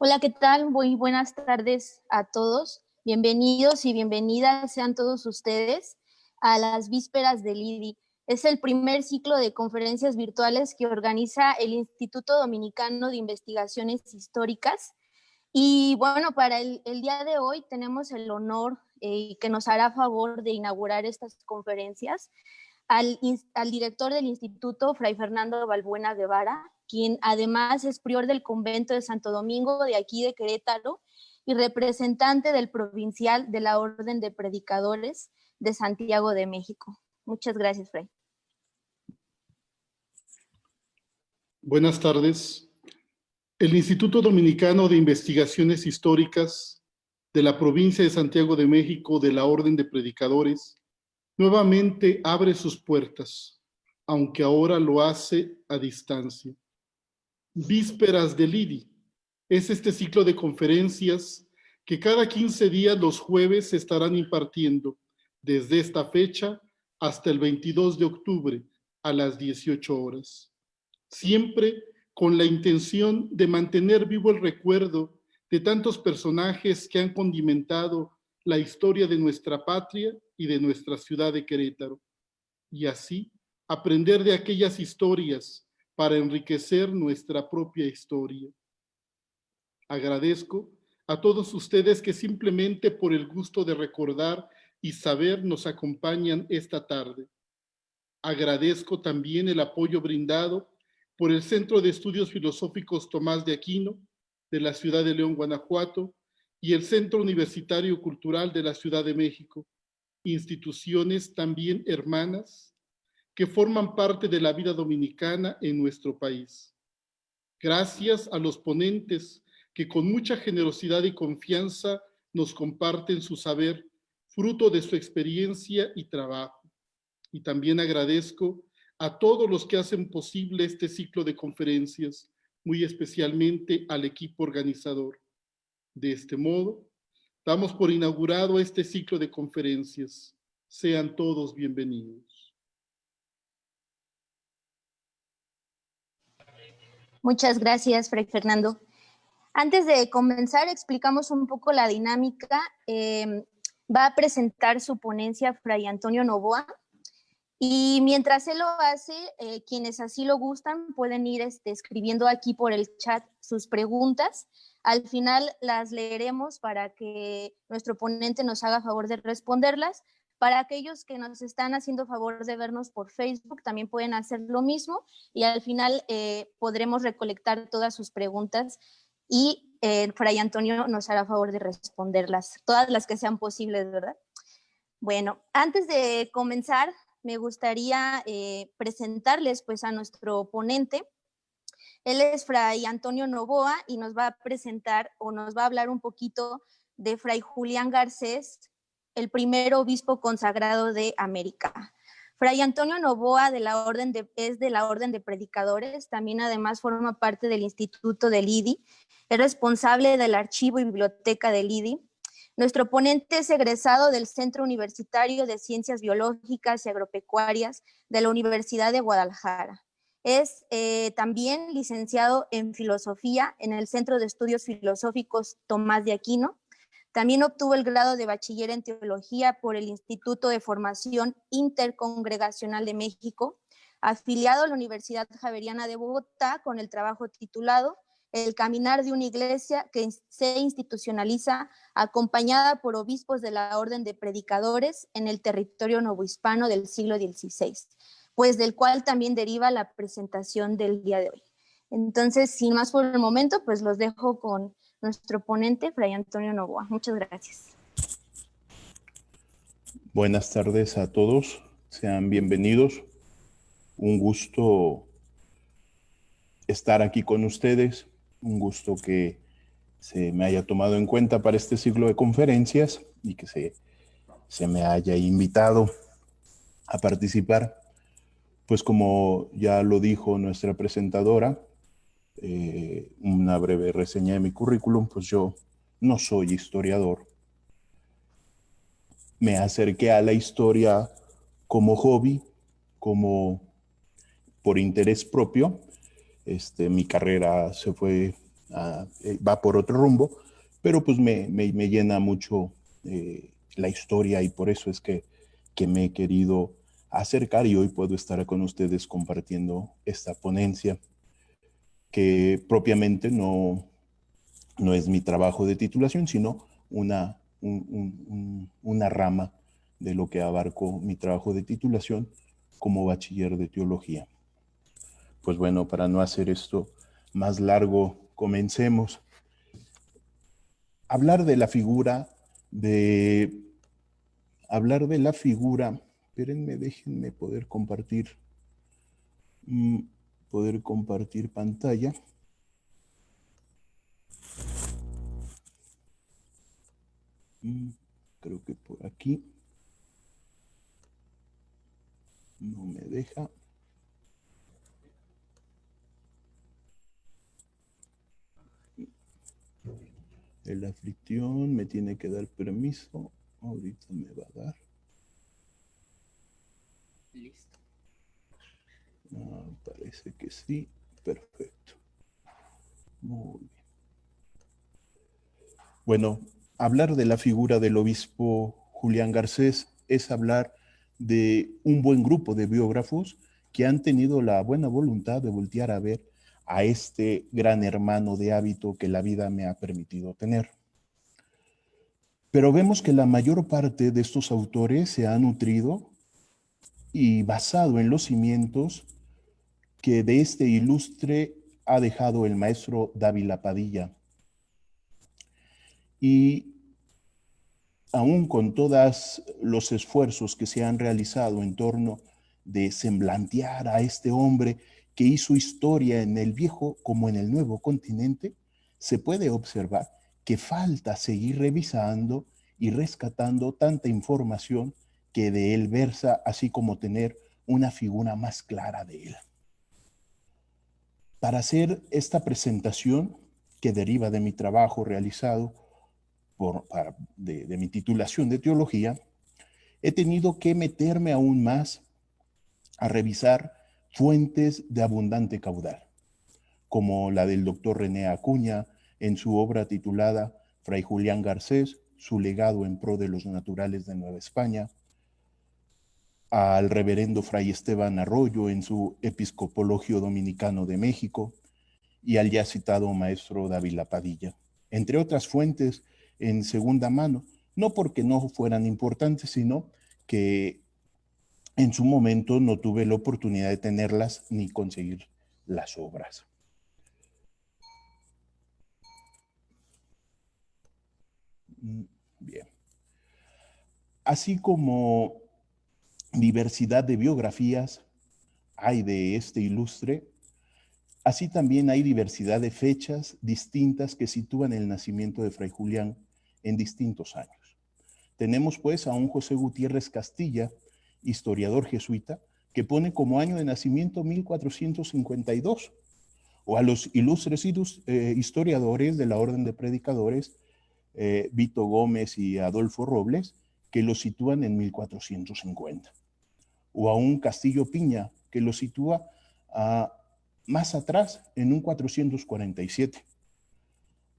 Hola, ¿qué tal? Muy buenas tardes a todos. Bienvenidos y bienvenidas sean todos ustedes a las vísperas del IDI. Es el primer ciclo de conferencias virtuales que organiza el Instituto Dominicano de Investigaciones Históricas. Y bueno, para el día de hoy tenemos el honor que nos hará favor de inaugurar estas conferencias al director del instituto, Fray Fernando Balbuena Guevara, quien además es prior del convento de Santo Domingo de aquí de Querétaro y representante del provincial de la Orden de Predicadores de Santiago de México. Muchas gracias, Fray. Buenas tardes. El Instituto Dominicano de Investigaciones Históricas de la provincia de Santiago de México de la Orden de Predicadores nuevamente abre sus puertas, aunque ahora lo hace a distancia. Vísperas del IDI es este ciclo de conferencias que cada 15 días los jueves se estarán impartiendo desde esta fecha hasta el 22 de octubre a las 18 horas. Siempre con la intención de mantener vivo el recuerdo de tantos personajes que han condimentado la historia de nuestra patria y de nuestra ciudad de Querétaro, y así aprender de aquellas historias para enriquecer nuestra propia historia. Agradezco a todos ustedes que simplemente por el gusto de recordar y saber nos acompañan esta tarde. Agradezco también el apoyo brindado por el Centro de Estudios Filosóficos Tomás de Aquino de la ciudad de León, Guanajuato, y el Centro Universitario Cultural de la Ciudad de México, instituciones también hermanas que forman parte de la vida dominicana en nuestro país. Gracias a los ponentes que con mucha generosidad y confianza nos comparten su saber, fruto de su experiencia y trabajo. Y también agradezco a todos los que hacen posible este ciclo de conferencias, muy especialmente al equipo organizador. De este modo, damos por inaugurado este ciclo de conferencias. Sean todos bienvenidos. Muchas gracias, Fray Fernando. Antes de comenzar, explicamos un poco la dinámica. Va a presentar su ponencia Fray Antonio Novoa, y mientras él lo hace, quienes así lo gustan pueden ir escribiendo aquí por el chat sus preguntas. Al final las leeremos para que nuestro ponente nos haga favor de responderlas. Para aquellos que nos están haciendo favor de vernos por Facebook, también pueden hacer lo mismo y al final podremos recolectar todas sus preguntas y Fray Antonio nos hará favor de responderlas, todas las que sean posibles, ¿verdad? Bueno, antes de comenzar, me gustaría presentarles pues a nuestro ponente. Él es Fray Antonio Novoa y nos va a presentar o nos va a hablar un poquito de Fray Julián Garcés, el primer obispo consagrado de América. Fray Antonio Novoa es de la Orden de Predicadores, también además forma parte del Instituto del IDI, es responsable del archivo y biblioteca del IDI. Nuestro ponente es egresado del Centro Universitario de Ciencias Biológicas y Agropecuarias de la Universidad de Guadalajara. Es también licenciado en Filosofía en el Centro de Estudios Filosóficos Tomás de Aquino. También obtuvo el grado de Bachiller en Teología por el Instituto de Formación Intercongregacional de México, afiliado a la Universidad Javeriana de Bogotá con el trabajo titulado El caminar de una iglesia que se institucionaliza acompañada por obispos de la Orden de Predicadores en el territorio novohispano del siglo XVI, pues del cual también deriva la presentación del día de hoy. Entonces, sin más por el momento, pues los dejo con nuestro ponente, Fray Antonio Novoa. Muchas gracias. Buenas tardes a todos, sean bienvenidos. Un gusto estar aquí con ustedes, un gusto que se me haya tomado en cuenta para este ciclo de conferencias y que se me haya invitado a participar. Pues como ya lo dijo nuestra presentadora, una breve reseña de mi currículum, pues yo no soy historiador. Me acerqué a la historia como hobby, como por interés propio. Mi carrera se fue va por otro rumbo, pero pues me llena mucho la historia y por eso es que me he querido acercar y hoy puedo estar con ustedes compartiendo esta ponencia que propiamente no es mi trabajo de titulación, sino una rama de lo que abarco mi trabajo de titulación como bachiller de teología. Pues bueno, para no hacer esto más largo, comencemos. Hablar de la figura, espérenme, déjenme poder compartir pantalla. Creo que por aquí no me deja. El anfitrión me tiene que dar permiso. Ahorita me va a dar. Listo. Parece que sí. Perfecto. Muy bien. Bueno, hablar de la figura del obispo Julián Garcés es hablar de un buen grupo de biógrafos que han tenido la buena voluntad de voltear a ver a este gran hermano de hábito que la vida me ha permitido tener. Pero vemos que la mayor parte de estos autores se han nutrido y basado en los cimientos que de este ilustre ha dejado el maestro Dávila Padilla. Y aún con todos los esfuerzos que se han realizado en torno de semblantear a este hombre que hizo historia en el viejo como en el nuevo continente, se puede observar que falta seguir revisando y rescatando tanta información que de él versa, así como tener una figura más clara de él. Para hacer esta presentación, que deriva de mi trabajo realizado de mi titulación de teología, he tenido que meterme aún más a revisar fuentes de abundante caudal, como la del doctor René Acuña en su obra titulada Fray Julián Garcés, su legado en pro de los naturales de Nueva España, al reverendo Fray Esteban Arroyo en su Episcopologio Dominicano de México y al ya citado maestro Dávila Padilla, entre otras fuentes en segunda mano, no porque no fueran importantes, sino que en su momento no tuve la oportunidad de tenerlas ni conseguir las obras. Bien. Así como diversidad de biografías hay de este ilustre, así también hay diversidad de fechas distintas que sitúan el nacimiento de Fray Julián en distintos años. Tenemos pues a un José Gutiérrez Castilla, historiador jesuita, que pone como año de nacimiento 1452, o a los ilustres historiadores de la Orden de Predicadores, Vito Gómez y Adolfo Robles, que lo sitúan en 1450, o a un Castillo Piña, que lo sitúa más atrás, en un 447.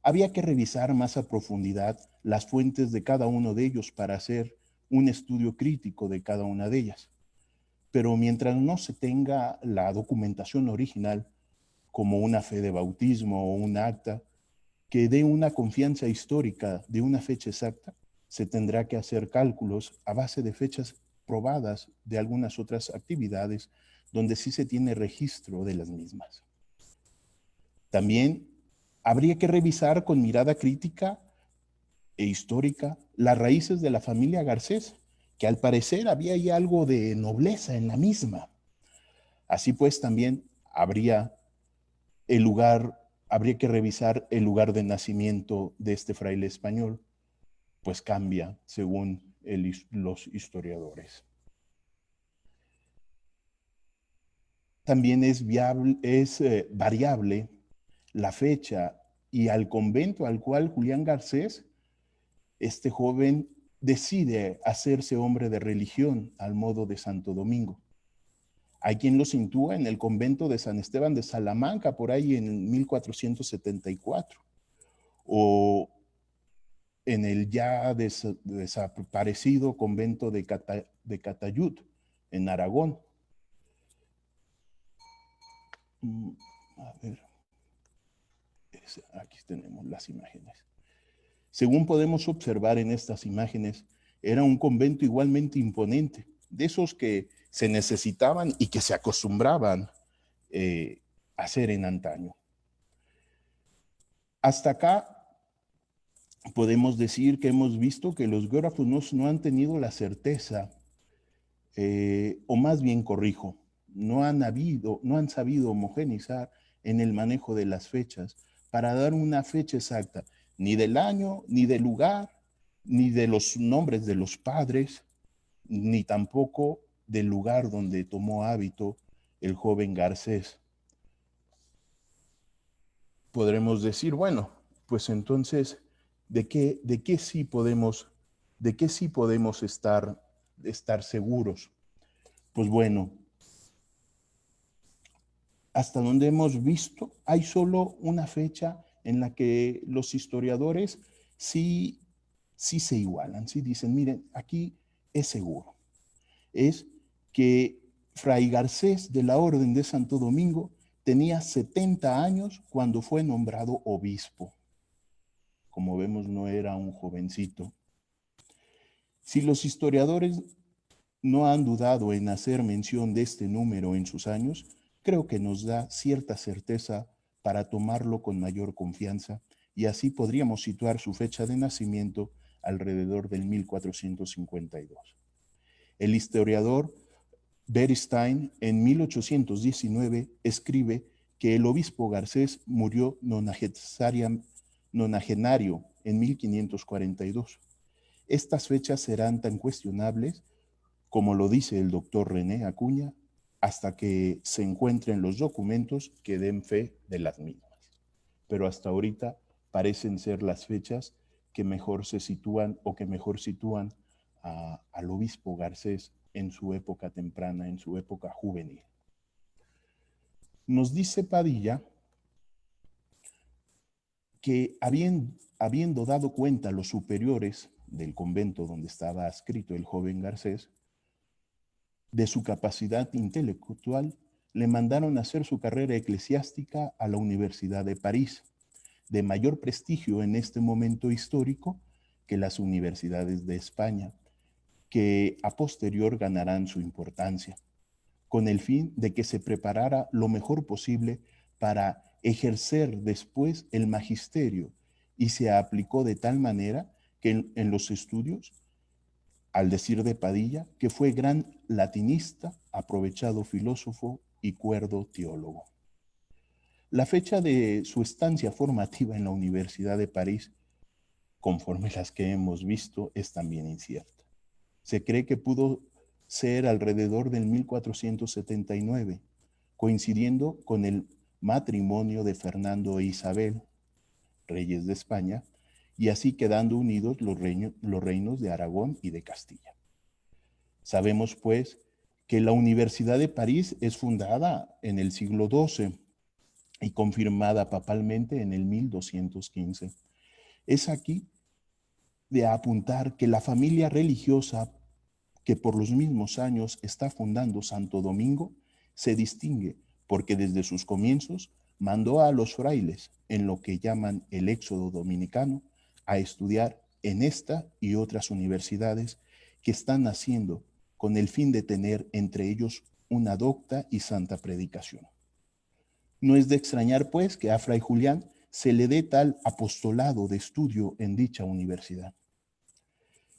Había que revisar más a profundidad las fuentes de cada uno de ellos para hacer un estudio crítico de cada una de ellas. Pero mientras no se tenga la documentación original, como una fe de bautismo o un acta, que dé una confianza histórica de una fecha exacta, se tendrá que hacer cálculos a base de fechas probadas de algunas otras actividades donde sí se tiene registro de las mismas. También habría que revisar con mirada crítica e histórica las raíces de la familia Garcés, que al parecer había ahí algo de nobleza en la misma. Así pues, también habría que revisar el lugar de nacimiento de este fraile español, pues cambia según los historiadores. También es variable la fecha y al convento al cual Julián Garcés, este joven, decide hacerse hombre de religión al modo de Santo Domingo. Hay quien lo sitúa en el convento de San Esteban de Salamanca, por ahí en 1474, o en el ya desaparecido convento de Calatayud, en Aragón. A ver, aquí tenemos las imágenes. Según podemos observar en estas imágenes, era un convento igualmente imponente, de esos que se necesitaban y que se acostumbraban a hacer en antaño. Hasta acá podemos decir que hemos visto que los geógrafos no han tenido la certeza, o más bien corrijo, no han sabido homogeneizar en el manejo de las fechas para dar una fecha exacta, ni del año, ni del lugar, ni de los nombres de los padres, ni tampoco del lugar donde tomó hábito el joven Garcés. Podremos decir, bueno, pues entonces, ¿de qué sí podemos estar seguros? Pues bueno, hasta donde hemos visto, hay solo una fecha en la que los historiadores sí se igualan, sí dicen, miren, aquí es seguro. Es que Fray Garcés de la Orden de Santo Domingo tenía 70 años cuando fue nombrado obispo. Como vemos, no era un jovencito. Si los historiadores no han dudado en hacer mención de este número en sus años, creo que nos da cierta certeza para tomarlo con mayor confianza, y así podríamos situar su fecha de nacimiento alrededor del 1452. El historiador Beristain en 1819 escribe que el obispo Garcés murió nonagenario en 1542. Estas fechas serán tan cuestionables, como lo dice el doctor René Acuña, hasta que se encuentren los documentos que den fe de las mismas. Pero hasta ahorita parecen ser las fechas que mejor se sitúan o que mejor sitúan al obispo Garcés en su época temprana, en su época juvenil. Nos dice Padilla que habiendo dado cuenta a los superiores del convento donde estaba adscrito el joven Garcés de su capacidad intelectual, le mandaron a hacer su carrera eclesiástica a la Universidad de París, de mayor prestigio en este momento histórico que las universidades de España, que a posterior ganarán su importancia, con el fin de que se preparara lo mejor posible para ejercer después el magisterio, y se aplicó de tal manera que en los estudios, al decir de Padilla, que fue gran latinista, aprovechado filósofo y cuerdo teólogo. La fecha de su estancia formativa en la Universidad de París, conforme las que hemos visto, es también incierta. Se cree que pudo ser alrededor del 1479, coincidiendo con el matrimonio de Fernando e Isabel, reyes de España, y así quedando unidos los reinos de Aragón y de Castilla. Sabemos, pues, que la Universidad de París es fundada en el siglo XII y confirmada papalmente en el 1215. Es aquí de apuntar que la familia religiosa que por los mismos años está fundando Santo Domingo se distingue porque desde sus comienzos mandó a los frailes, en lo que llaman el éxodo dominicano, a estudiar en esta y otras universidades que están naciendo con el fin de tener entre ellos una docta y santa predicación. No es de extrañar, pues, que a Fray Julián se le dé tal apostolado de estudio en dicha universidad.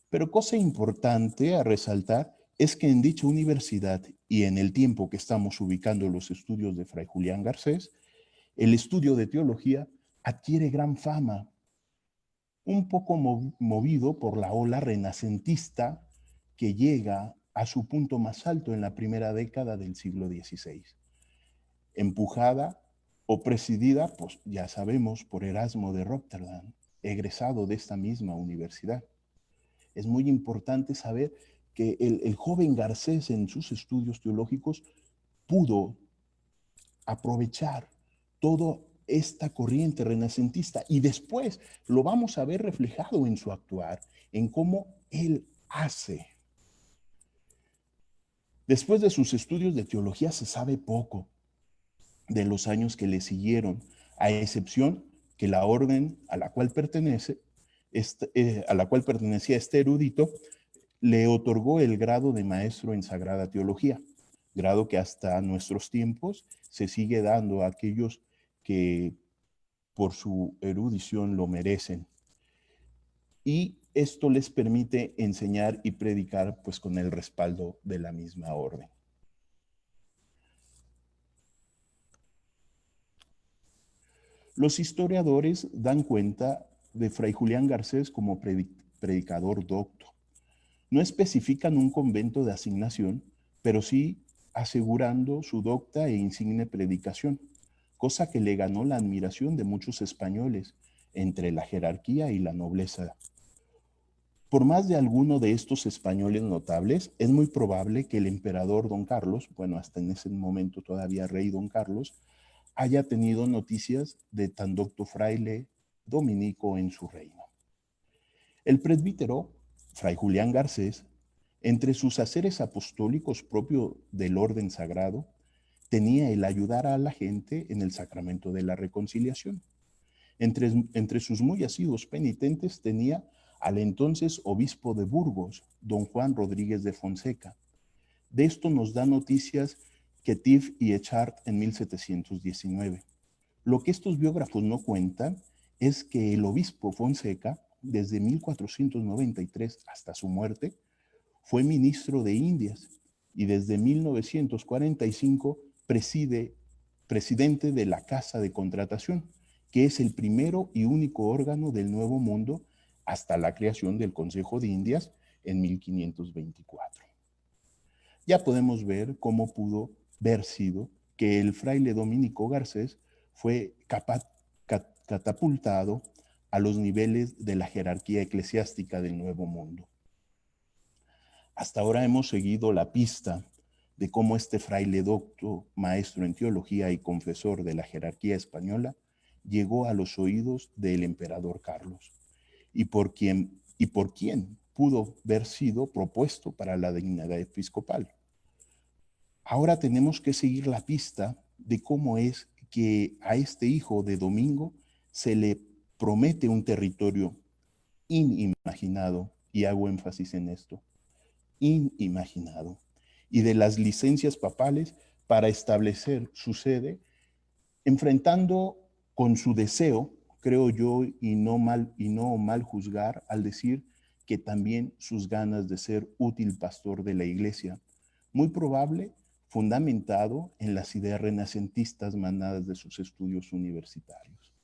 Pero cosa importante a resaltar es que en dicha universidad y en el tiempo que estamos ubicando los estudios de Fray Julián Garcés, el estudio de teología adquiere gran fama, un poco movido por la ola renacentista que llega a su punto más alto en la primera década del siglo XVI, empujada o presidida, pues ya sabemos, por Erasmo de Róterdam, egresado de esta misma universidad. Es muy importante saber que el joven Garcés en sus estudios teológicos pudo aprovechar toda esta corriente renacentista, y después lo vamos a ver reflejado en su actuar, en cómo él hace. Después de sus estudios de teología se sabe poco de los años que le siguieron, a excepción que la orden a la cual pertenecía este erudito le otorgó el grado de maestro en Sagrada Teología, grado que hasta nuestros tiempos se sigue dando a aquellos que por su erudición lo merecen. Y esto les permite enseñar y predicar pues con el respaldo de la misma orden. Los historiadores dan cuenta de Fray Julián Garcés como predicador docto. No especifican un convento de asignación, pero sí asegurando su docta e insigne predicación, cosa que le ganó la admiración de muchos españoles entre la jerarquía y la nobleza. Por más de alguno de estos españoles notables, es muy probable que el emperador Don Carlos, bueno, hasta en ese momento todavía rey Don Carlos, haya tenido noticias de tan docto fraile dominico en su reino. El presbítero, Fray Julián Garcés, entre sus haceres apostólicos propio del orden sagrado, tenía el ayudar a la gente en el sacramento de la reconciliación. Entre sus muy asiduos penitentes tenía al entonces obispo de Burgos, don Juan Rodríguez de Fonseca. De esto nos da noticias Quetif y Echart en 1719. Lo que estos biógrafos no cuentan es que el obispo Fonseca, desde 1493 hasta su muerte, fue ministro de Indias y desde 1945 presidente de la Casa de Contratación, que es el primero y único órgano del Nuevo Mundo hasta la creación del Consejo de Indias en 1524. Ya podemos ver cómo pudo haber sido que el fraile dominico Garcés fue catapultado a los niveles de la jerarquía eclesiástica del Nuevo Mundo. Hasta ahora hemos seguido la pista de cómo este fraile docto, maestro en teología y confesor de la jerarquía española, llegó a los oídos del emperador Carlos, y por quien pudo haber sido propuesto para la dignidad episcopal. Ahora tenemos que seguir la pista de cómo es que a este hijo de Domingo se le promete un territorio inimaginado, y hago énfasis en esto, inimaginado, y de las licencias papales para establecer su sede, enfrentando con su deseo, creo yo, y no mal juzgar al decir que también sus ganas de ser útil pastor de la iglesia, muy probable fundamentado en las ideas renacentistas manadas de sus estudios universitarios.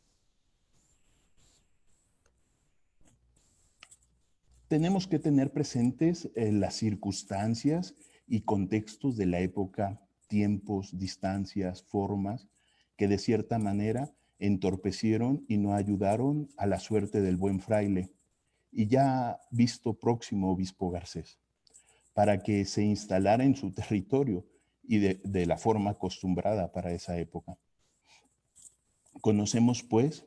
Tenemos que tener presentes las circunstancias y contextos de la época, tiempos, distancias, formas, que de cierta manera entorpecieron y no ayudaron a la suerte del buen fraile y ya visto próximo obispo Garcés, para que se instalara en su territorio y de la forma acostumbrada para esa época. Comencemos pues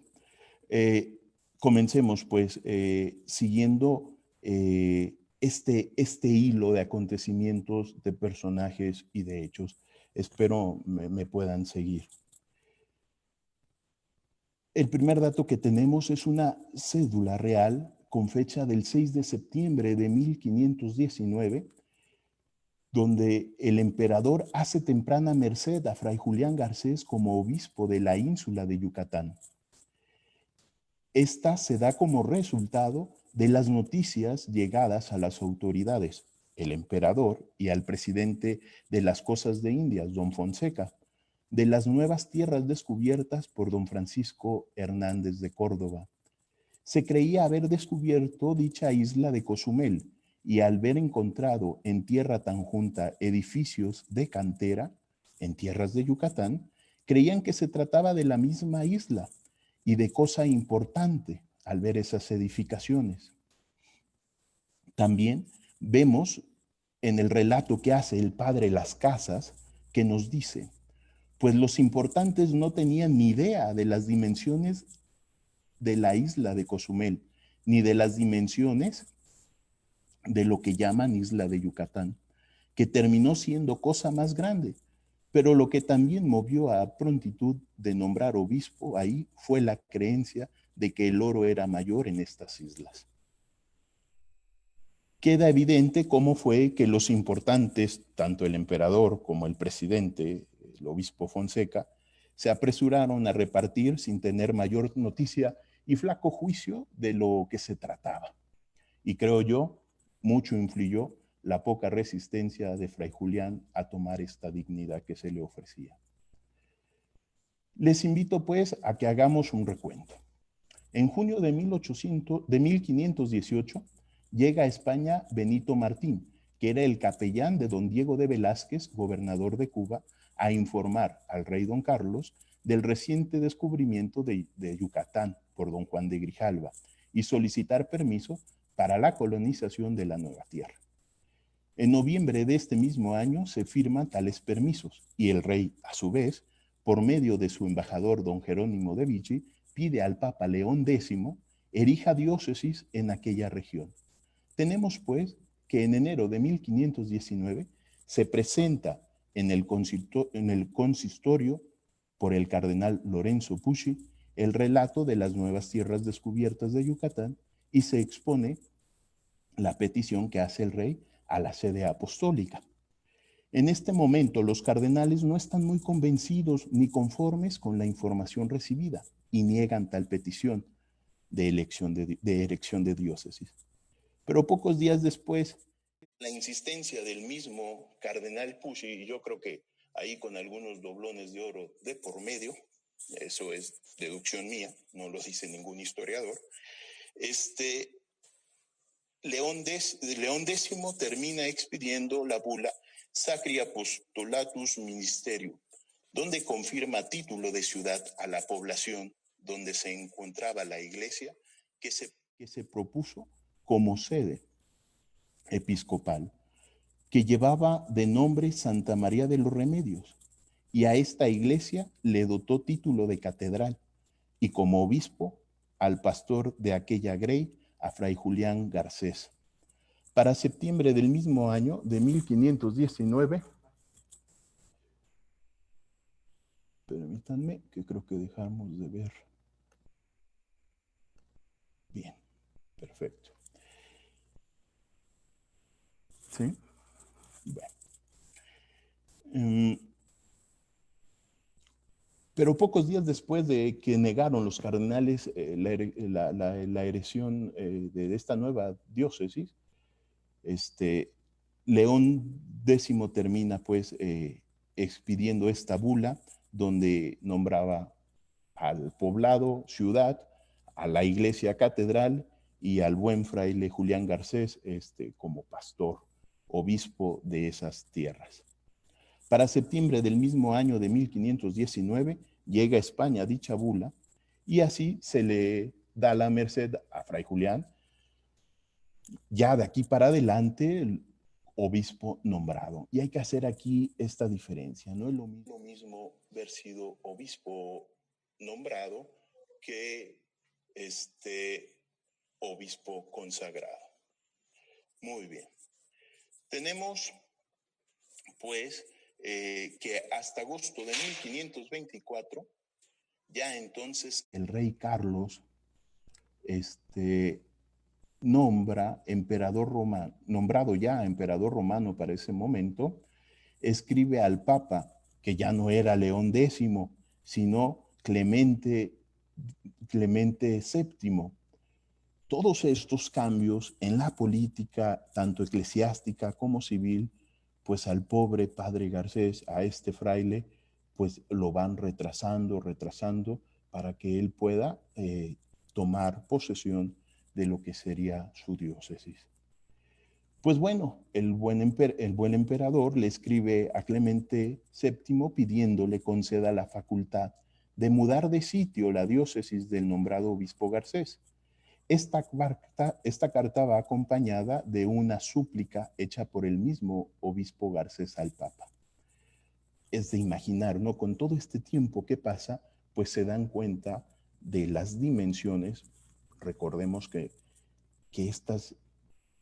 siguiendo este hilo de acontecimientos, de personajes y de hechos. Espero me puedan seguir. El primer dato que tenemos es una cédula real con fecha del 6 de septiembre de 1519, donde el emperador hace temprana merced a Fray Julián Garcés como obispo de la ínsula de Yucatán. Esta se da como resultado de las noticias llegadas a las autoridades, el emperador y al presidente de las Cosas de Indias, don Fonseca, de las nuevas tierras descubiertas por don Francisco Hernández de Córdoba. Se creía haber descubierto dicha isla de Cozumel, y al ver encontrado en tierra tan junta edificios de cantera, en tierras de Yucatán, creían que se trataba de la misma isla y de cosa importante al ver esas edificaciones. También vemos en el relato que hace el padre Las Casas que nos dice, pues los importantes no tenían ni idea de las dimensiones de la isla de Cozumel, ni de las dimensiones de lo que llaman isla de Yucatán, que terminó siendo cosa más grande. Pero lo que también movió a prontitud de nombrar obispo ahí fue la creencia de que el oro era mayor en estas islas. Queda evidente cómo fue que los importantes, tanto el emperador como el presidente, el obispo Fonseca, se apresuraron a repartir sin tener mayor noticia y flaco juicio de lo que se trataba. Y creo yo, mucho influyó la poca resistencia de Fray Julián a tomar esta dignidad que se le ofrecía. Les invito pues a que hagamos un recuento. En junio de 1518 llega a España Benito Martín, que era el capellán de don Diego de Velázquez, gobernador de Cuba, a informar al rey don Carlos del reciente descubrimiento de Yucatán por don Juan de Grijalva y solicitar permiso para la colonización de la nueva tierra. En noviembre de este mismo año se firman tales permisos y el rey, a su vez, por medio de su embajador don Jerónimo de Vichy, pide al Papa León X erija diócesis en aquella región. Tenemos pues que en enero de 1519 se presenta en el consistorio por el cardenal Lorenzo Pucci el relato de las nuevas tierras descubiertas de Yucatán y se expone la petición que hace el rey a la sede apostólica. En este momento los cardenales no están muy convencidos ni conformes con la información recibida y niegan tal petición de erección de diócesis. Pero pocos días después, la insistencia del mismo cardenal Pucci, y yo creo que ahí con algunos doblones de oro de por medio, eso es deducción mía, no lo dice ningún historiador, León X termina expidiendo la bula Sacri Apostolatus Ministerium, donde confirma título de ciudad a la población donde se encontraba la iglesia que se propuso como sede episcopal, que llevaba de nombre Santa María de los Remedios, y a esta iglesia le dotó título de catedral, y como obispo al pastor de aquella grey, a Fray Julián Garcés. Para septiembre del mismo año, de 1519, permítanme que creo que dejamos de ver. Bien, perfecto. ¿Sí? Bueno. Pero pocos días después de que negaron los cardenales la erección de esta nueva diócesis, León X termina pues expidiendo esta bula donde nombraba al poblado ciudad, a la iglesia catedral y al buen fraile Julián Garcés como pastor, obispo de esas tierras. Para septiembre del mismo año de 1519 llega a España dicha bula y así se le da la merced a Fray Julián, ya de aquí para adelante el obispo nombrado. Y hay que hacer aquí esta diferencia, no es lo mismo haber sido obispo nombrado que obispo consagrado. Muy bien. Tenemos pues que hasta agosto de 1524, ya entonces el rey Carlos nombra emperador romano, nombrado ya emperador romano para ese momento, escribe al Papa, que ya no era León X, sino Clemente VII. Todos estos cambios en la política, tanto eclesiástica como civil, pues al pobre padre Garcés, a este fraile, pues lo van retrasando para que él pueda tomar posesión de lo que sería su diócesis. Pues bueno, el buen emperador le escribe a Clemente VII pidiéndole conceda la facultad de mudar de sitio la diócesis del nombrado obispo Garcés. Esta carta va acompañada de una súplica hecha por el mismo obispo Garcés al Papa. es de imaginar, ¿no? Con todo este tiempo que pasa, pues se dan cuenta de las dimensiones. Recordemos que estas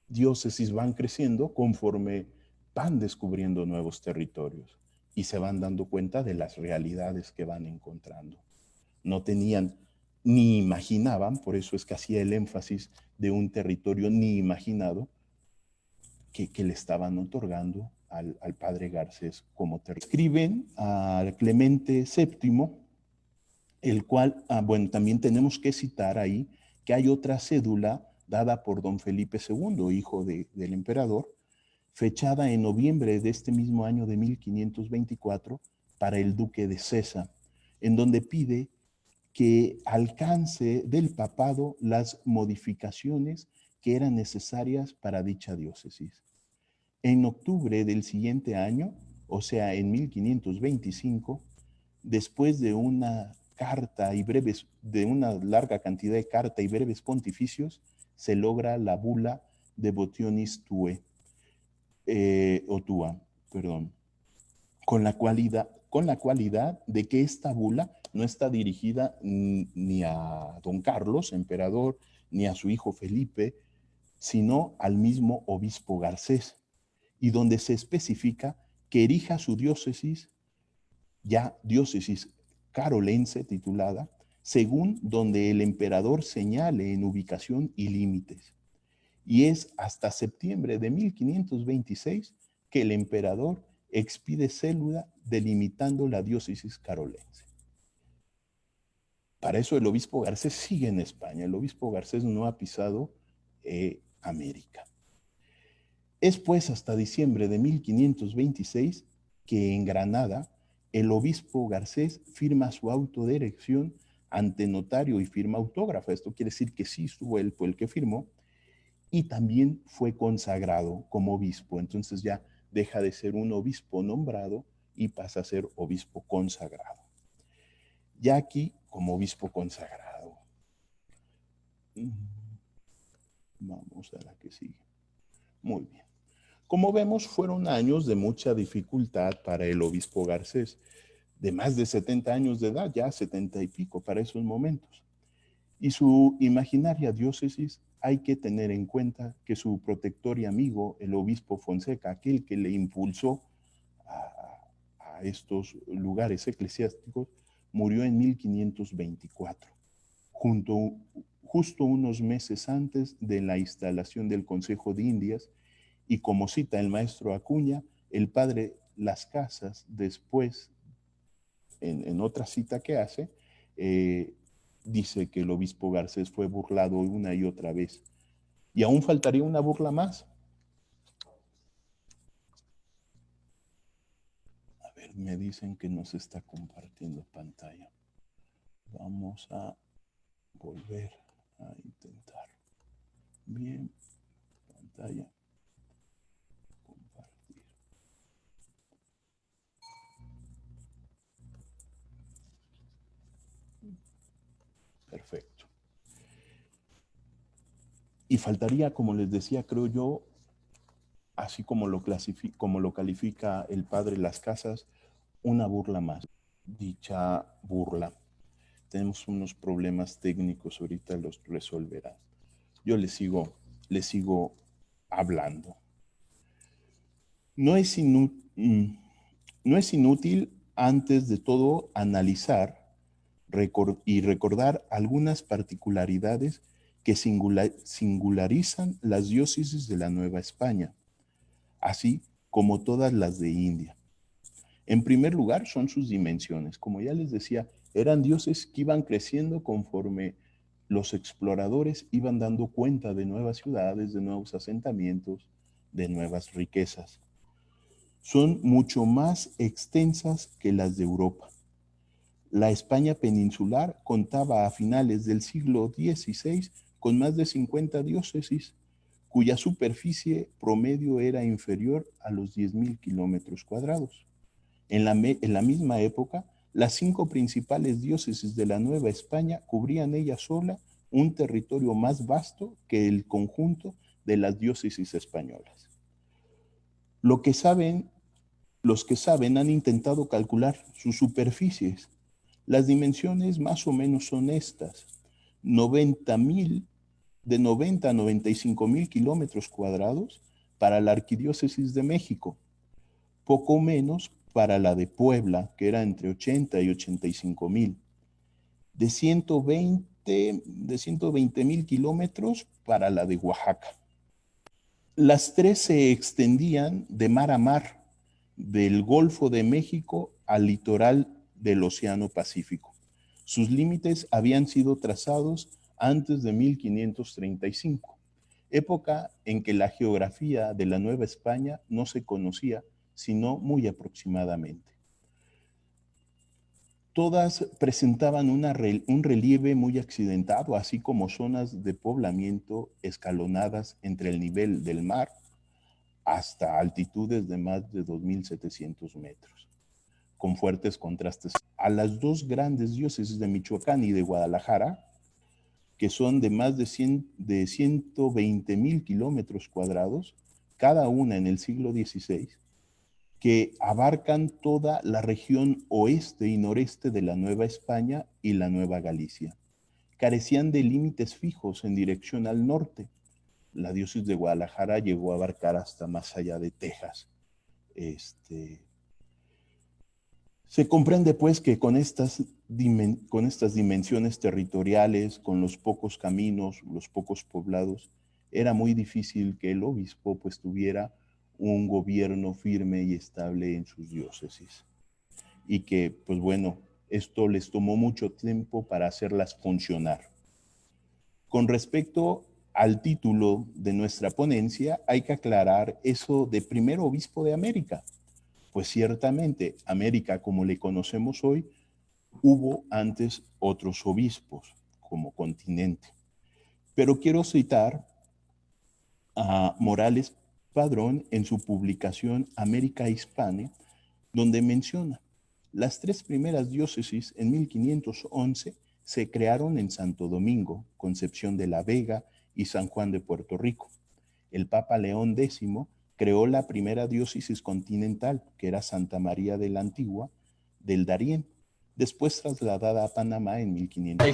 diócesis van creciendo conforme van descubriendo nuevos territorios y se van dando cuenta de las realidades que van encontrando. No tenían ni imaginaban, por eso es que hacía el énfasis de un territorio ni imaginado que le estaban otorgando al padre Garcés como territorio. Escriben a Clemente VII, el cual, bueno, también tenemos que citar ahí que hay otra cédula dada por don Felipe II, hijo del emperador, fechada en noviembre de este mismo año de 1524 para el duque de César, en donde pide que alcance del papado las modificaciones que eran necesarias para dicha diócesis. En octubre del siguiente año, o sea, en 1525, después de una larga cantidad de carta y breves pontificios, se logra la bula Devotionis Tuae, con la cualidad de que esta bula no está dirigida ni a don Carlos, emperador, ni a su hijo Felipe, sino al mismo obispo Garcés, y donde se especifica que erija su diócesis, ya diócesis carolense titulada, según donde el emperador señale en ubicación y límites. Y es hasta septiembre de 1526 que el emperador expide cédula delimitando la diócesis carolense. Para eso el obispo Garcés sigue en España. El obispo Garcés no ha pisado América. Es pues hasta diciembre de 1526 que en Granada el obispo Garcés firma su autodirección ante notario y firma autógrafa. Esto quiere decir que sí fue él el que firmó, y también fue consagrado como obispo. Entonces ya deja de ser un obispo nombrado y pasa a ser obispo consagrado. Ya aquí como obispo consagrado. Vamos a la que sigue. Muy bien. Como vemos, fueron años de mucha dificultad para el obispo Garcés, de más de 70 años de edad, ya 70 y pico para esos momentos. Y su imaginaria diócesis, hay que tener en cuenta que su protector y amigo, el obispo Fonseca, aquel que le impulsó a estos lugares eclesiásticos, murió en 1524, justo unos meses antes de la instalación del Consejo de Indias, y como cita el maestro Acuña, el padre Las Casas, después, en otra cita que hace, dice que el obispo Garcés fue burlado una y otra vez. Y aún faltaría una burla más. A ver, me dicen que no se está compartiendo pantalla. Vamos a volver a intentar. Bien, pantalla. Compartir. Perfecto. Y faltaría, como les decía, creo yo, así como lo califica el padre Las Casas, una burla más. Dicha burla. Tenemos unos problemas técnicos, ahorita los resolverán. Yo les sigo hablando. No es inútil, antes de todo, analizar y recordar algunas particularidades que singularizan las diócesis de la Nueva España, así como todas las de India. En primer lugar, son sus dimensiones. Como ya les decía, eran diócesis que iban creciendo conforme los exploradores iban dando cuenta de nuevas ciudades, de nuevos asentamientos, de nuevas riquezas. Son mucho más extensas que las de Europa. La España peninsular contaba a finales del siglo XVI con más de 50 diócesis, cuya superficie promedio era inferior a los 10,000 kilómetros cuadrados. En la misma época, las 5 principales diócesis de la Nueva España cubrían ella sola un territorio más vasto que el conjunto de las diócesis españolas. Lo que saben Los que saben han intentado calcular sus superficies. Las dimensiones más o menos son estas: 90,000, de 90 a 95,000 kilómetros cuadrados para la Arquidiócesis de México, poco menos para la de Puebla, que era entre 80 y 85,000, de 120,000 kilómetros para la de Oaxaca. Las tres se extendían de mar a mar, del Golfo de México al litoral del Océano Pacífico. Sus límites habían sido trazados antes de 1535, época en que la geografía de la Nueva España no se conocía sino muy aproximadamente. Todas presentaban un relieve muy accidentado, así como zonas de poblamiento escalonadas entre el nivel del mar hasta altitudes de más de 2,700 metros, con fuertes contrastes. A las dos grandes diócesis de Michoacán y de Guadalajara, que son de más de 120,000 kilómetros cuadrados, cada una en el siglo XVI, que abarcan toda la región oeste y noreste de la Nueva España y la Nueva Galicia. Carecían de límites fijos en dirección al norte. La diócesis de Guadalajara llegó a abarcar hasta más allá de Texas. Se comprende pues que con estas dimensiones territoriales, con los pocos caminos, los pocos poblados, era muy difícil que el obispo pues tuviera un gobierno firme y estable en sus diócesis. Y que, pues bueno, esto les tomó mucho tiempo para hacerlas funcionar. Con respecto al título de nuestra ponencia, hay que aclarar eso de primer obispo de América. Pues ciertamente, América como le conocemos hoy, hubo antes otros obispos como continente. Pero quiero citar a Morales Padrón en su publicación América Hispana, donde menciona: las tres primeras diócesis en 1511 se crearon en Santo Domingo, Concepción de la Vega y San Juan de Puerto Rico. El Papa León X creó la primera diócesis continental, que era Santa María de la Antigua, del Darién, después trasladada a Panamá en 1500.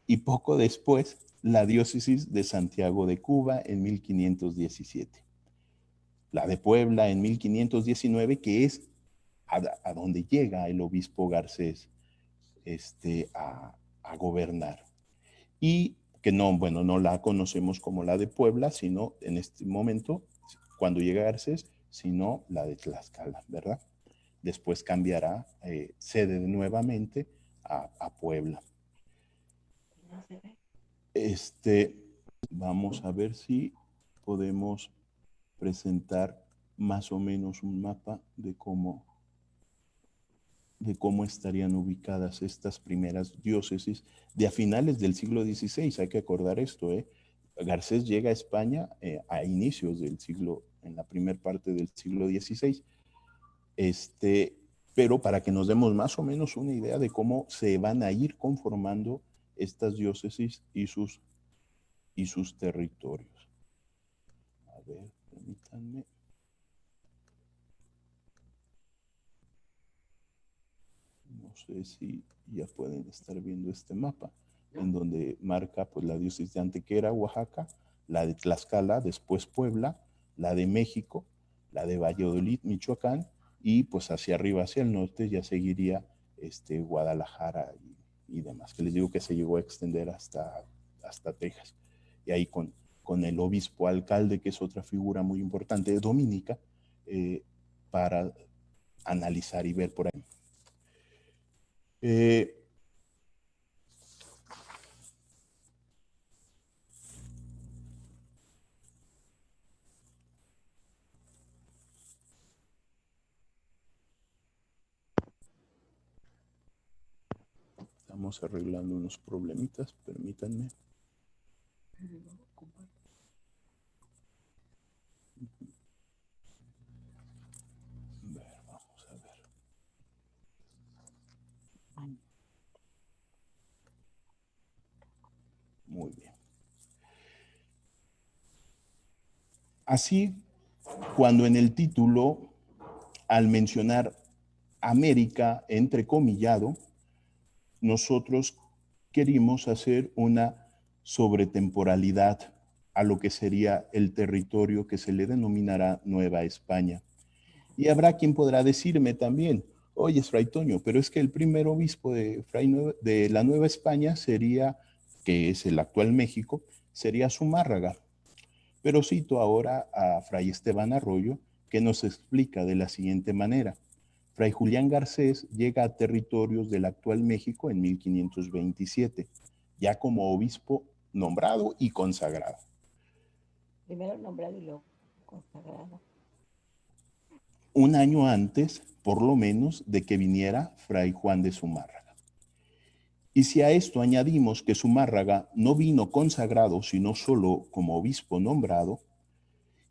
Y poco después, la diócesis de Santiago de Cuba en 1517. La de Puebla en 1519, que es a donde llega el obispo Garcés a gobernar. Y que no, bueno, no la conocemos como la de Puebla, sino en este momento, cuando llega Garcés, sino la de Tlaxcala, ¿verdad? Después cambiará sede nuevamente a Puebla. Vamos a ver si podemos presentar más o menos un mapa de cómo estarían ubicadas estas primeras diócesis de a finales del siglo XVI. Hay que acordar esto, Garcés llega a España a inicios del siglo, en la primera parte del siglo XVI, pero para que nos demos más o menos una idea de cómo se van a ir conformando estas diócesis y sus territorios. A ver, permítanme. No sé si ya pueden estar viendo este mapa, en donde marca pues la diócesis de Antequera, Oaxaca, la de Tlaxcala, después Puebla, la de México, la de Valladolid, Michoacán, y pues hacia arriba, hacia el norte, ya seguiría Guadalajara y demás, que les digo que se llegó a extender hasta Texas. Y ahí con el obispo alcalde, que es otra figura muy importante, dominica, para analizar y ver por ahí. Estamos arreglando unos problemitas, permítanme. Vamos a ver. Muy bien. Así cuando en el título, al mencionar América entrecomillado, nosotros querimos hacer una sobretemporalidad a lo que sería el territorio que se le denominará Nueva España. Y habrá quien podrá decirme también, oye, Fray Toño, pero es que el primer obispo de la Nueva España sería, que es el actual México, sería Zumárraga. Pero cito ahora a Fray Esteban Arroyo, que nos explica de la siguiente manera. Fray Julián Garcés llega a territorios del actual México en 1527, ya como obispo nombrado y consagrado. Primero nombrado y luego consagrado. Un año antes, por lo menos, de que viniera Fray Juan de Zumárraga. Y si a esto añadimos que Zumárraga no vino consagrado, sino solo como obispo nombrado,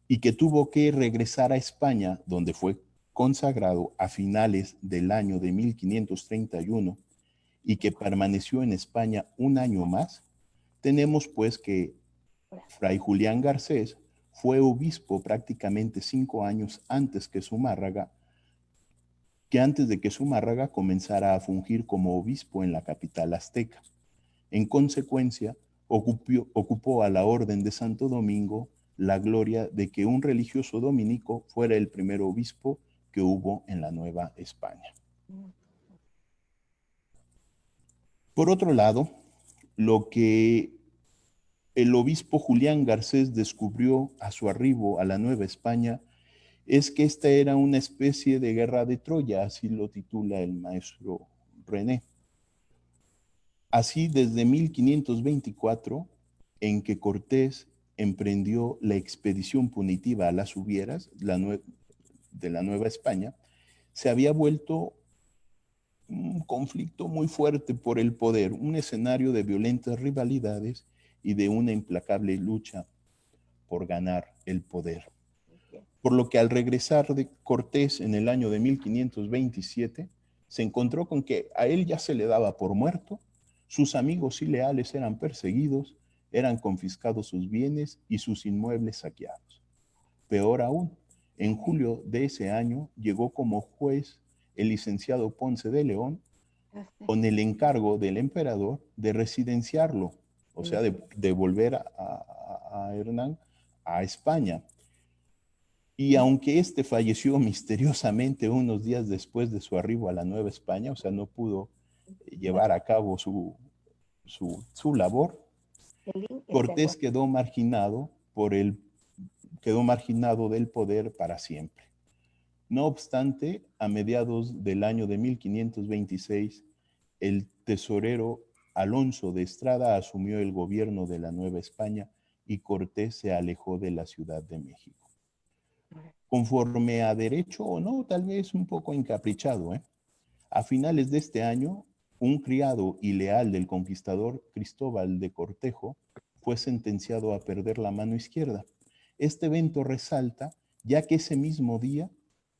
y que tuvo que regresar a España, donde fue consagrado a finales del año de 1531, y que permaneció en España un año más, tenemos pues que Fray Julián Garcés fue obispo prácticamente 5 años antes que Zumárraga, que antes de que Zumárraga comenzara a fungir como obispo en la capital azteca. En consecuencia, ocupó a la Orden de Santo Domingo la gloria de que un religioso dominico fuera el primer obispo que hubo en la Nueva España. Por otro lado, lo que el obispo Julián Garcés descubrió a su arribo a la Nueva España es que esta era una especie de guerra de Troya, así lo titula el maestro René. Así, desde 1524, en que Cortés emprendió la expedición punitiva a las Hubieras de la Nueva España, se había vuelto un conflicto muy fuerte por el poder, un escenario de violentas rivalidades y de una implacable lucha por ganar el poder. Por lo que al regresar de Cortés en el año de 1527, se encontró con que a él ya se le daba por muerto, sus amigos y leales eran perseguidos, eran confiscados sus bienes y sus inmuebles saqueados. Peor aún, en julio de ese año llegó como juez el licenciado Ponce de León con el encargo del emperador de residenciarlo, o sea, de volver a Hernán a España. Y aunque este falleció misteriosamente unos días después de su arribo a la Nueva España, o sea, no pudo llevar a cabo su labor, Cortés quedó marginado del poder para siempre. No obstante, a mediados del año de 1526, el tesorero Alonso de Estrada asumió el gobierno de la Nueva España y Cortés se alejó de la Ciudad de México. Conforme a derecho o no, tal vez un poco encaprichado, A finales de este año, un criado y leal del conquistador Cristóbal de Cortejo fue sentenciado a perder la mano izquierda. Este evento resalta, ya que ese mismo día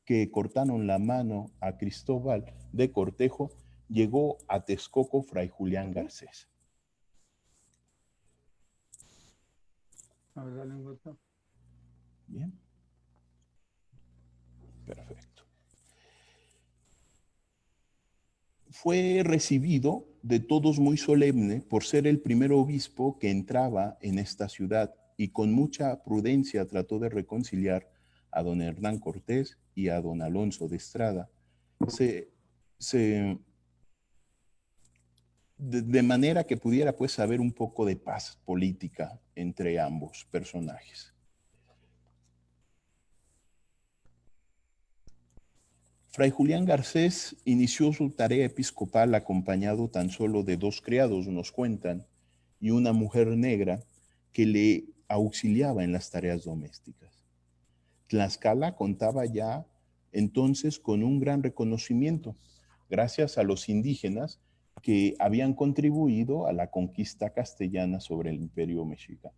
que cortaron la mano a Cristóbal de Cortejo, llegó a Texcoco Fray Julián Garcés. Bien. Perfecto. Fue recibido de todos muy solemne por ser el primer obispo que entraba en esta ciudad y con mucha prudencia trató de reconciliar a don Hernán Cortés y a don Alonso de Estrada. De manera que pudiera pues haber un poco de paz política entre ambos personajes. Fray Julián Garcés inició su tarea episcopal acompañado tan solo de 2 criados, nos cuentan, y una mujer negra que le auxiliaba en las tareas domésticas. Tlaxcala contaba ya entonces con un gran reconocimiento, gracias a los indígenas que habían contribuido a la conquista castellana sobre el Imperio Mexica.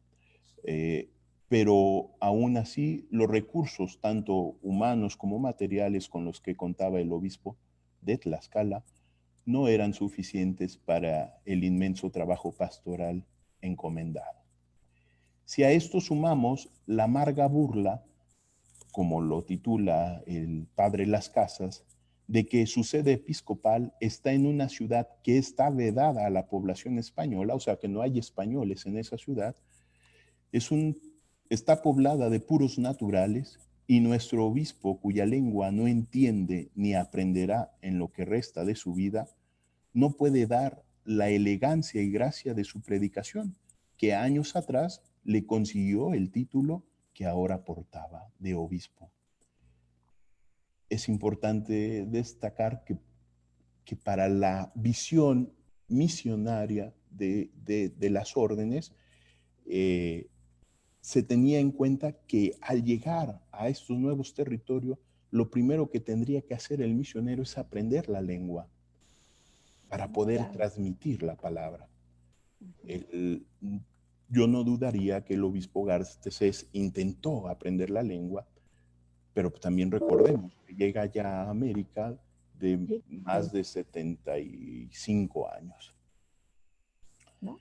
Pero aún así los recursos, tanto humanos como materiales con los que contaba el obispo de Tlaxcala, no eran suficientes para el inmenso trabajo pastoral encomendado. Si a esto sumamos la amarga burla como lo titula el padre Las Casas, de que su sede episcopal está en una ciudad que está vedada a la población española, o sea que no hay españoles en esa ciudad, está poblada de puros naturales, y nuestro obispo, cuya lengua no entiende ni aprenderá en lo que resta de su vida, no puede dar la elegancia y gracia de su predicación, que años atrás le consiguió el título que ahora portaba de obispo. Es importante destacar que para la visión misionaria de las órdenes, se tenía en cuenta que al llegar a estos nuevos territorios, lo primero que tendría que hacer el misionero es aprender la lengua para poder transmitir la palabra. Yo no dudaría que el obispo Garcés intentó aprender la lengua, pero también recordemos que llega ya a América de más de 75 años. ¿No?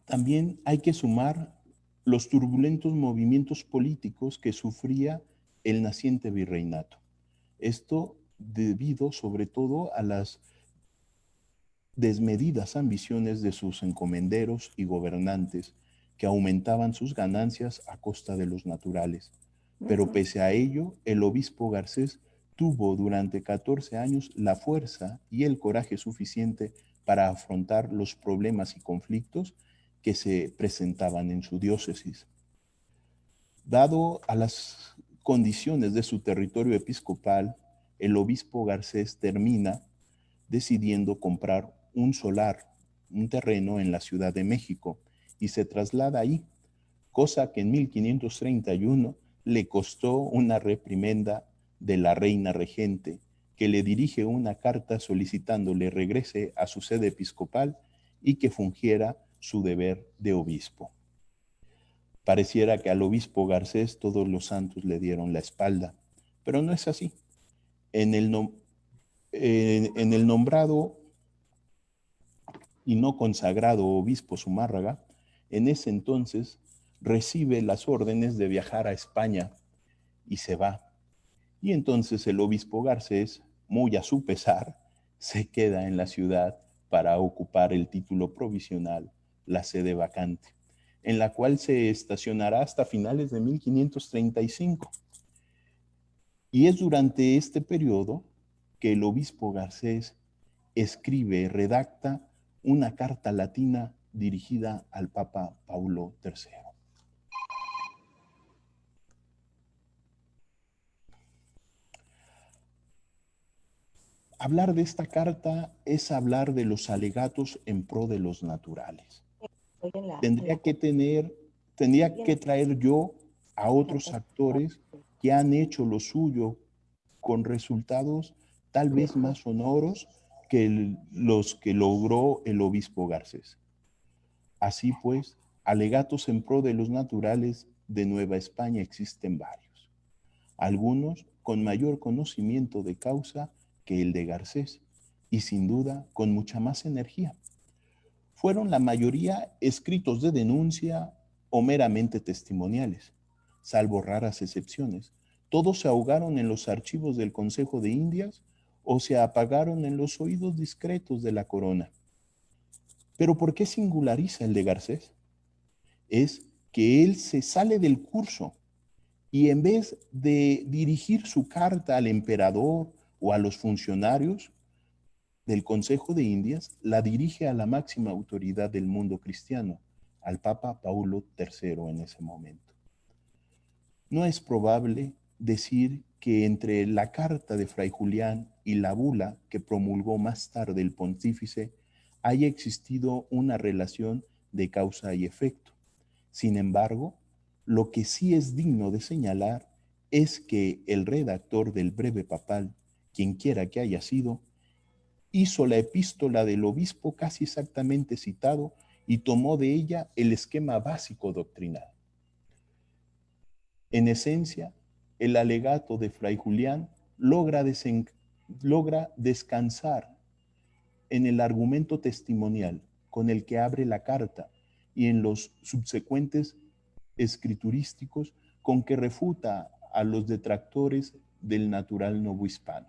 También hay que sumar los turbulentos movimientos políticos que sufría el naciente virreinato. Esto debido sobre todo a las desmedidas ambiciones de sus encomenderos y gobernantes, que aumentaban sus ganancias a costa de los naturales. Pero pese a ello, el obispo Garcés tuvo durante 14 años la fuerza y el coraje suficiente para afrontar los problemas y conflictos que se presentaban en su diócesis. Dado a las condiciones de su territorio episcopal, el obispo Garcés termina decidiendo comprar un solar, un terreno en la Ciudad de México, y se traslada ahí, cosa que en 1531 le costó una reprimenda de la reina regente, que le dirige una carta solicitándole regrese a su sede episcopal y que fungiera su deber de obispo. Pareciera que al obispo Garcés todos los santos le dieron la espalda, pero no es así. En el nombrado y no consagrado obispo Zumárraga, en ese entonces recibe las órdenes de viajar a España y se va. Y entonces el obispo Garcés, muy a su pesar, se queda en la ciudad para ocupar el título provisional, la sede vacante, en la cual se estacionará hasta finales de 1535. Y es durante este periodo que el obispo Garcés escribe, redacta una carta latina dirigida al Papa Paulo III. Hablar de esta carta es hablar de los alegatos en pro de los naturales. Tendría que traer yo a otros actores que han hecho lo suyo con resultados tal vez más sonoros que los que logró el obispo Garcés. Así pues, alegatos en pro de los naturales de Nueva España existen varios, algunos con mayor conocimiento de causa que el de Garcés, y sin duda con mucha más energía. Fueron la mayoría escritos de denuncia o meramente testimoniales, salvo raras excepciones. Todos se ahogaron en los archivos del Consejo de Indias o se apagaron en los oídos discretos de la corona. ¿Pero por qué singulariza el de Garcés? Es que él se sale del curso y en vez de dirigir su carta al emperador o a los funcionarios del Consejo de Indias, la dirige a la máxima autoridad del mundo cristiano, al Papa Paulo III en ese momento. No es probable decir que entre la carta de Fray Julián y la bula que promulgó más tarde el pontífice haya existido una relación de causa y efecto. Sin embargo, lo que sí es digno de señalar es que el redactor del breve papal, quien quiera que haya sido, hizo la epístola del obispo casi exactamente citado y tomó de ella el esquema básico doctrinal. En esencia, el alegato de Fray Julián logra descansar en el argumento testimonial con el que abre la carta y en los subsecuentes escriturísticos con que refuta a los detractores del natural novohispano.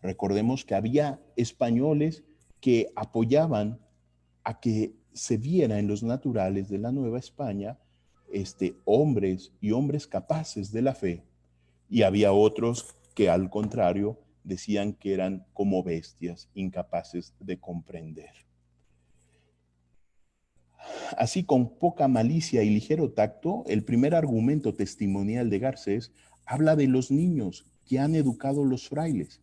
Recordemos que había españoles que apoyaban a que se viera en los naturales de la Nueva España hombres y hombres capaces de la fe, y había otros que al contrario decían que eran como bestias incapaces de comprender. Así, con poca malicia y ligero tacto, el primer argumento testimonial de Garcés habla de los niños que han educado los frailes.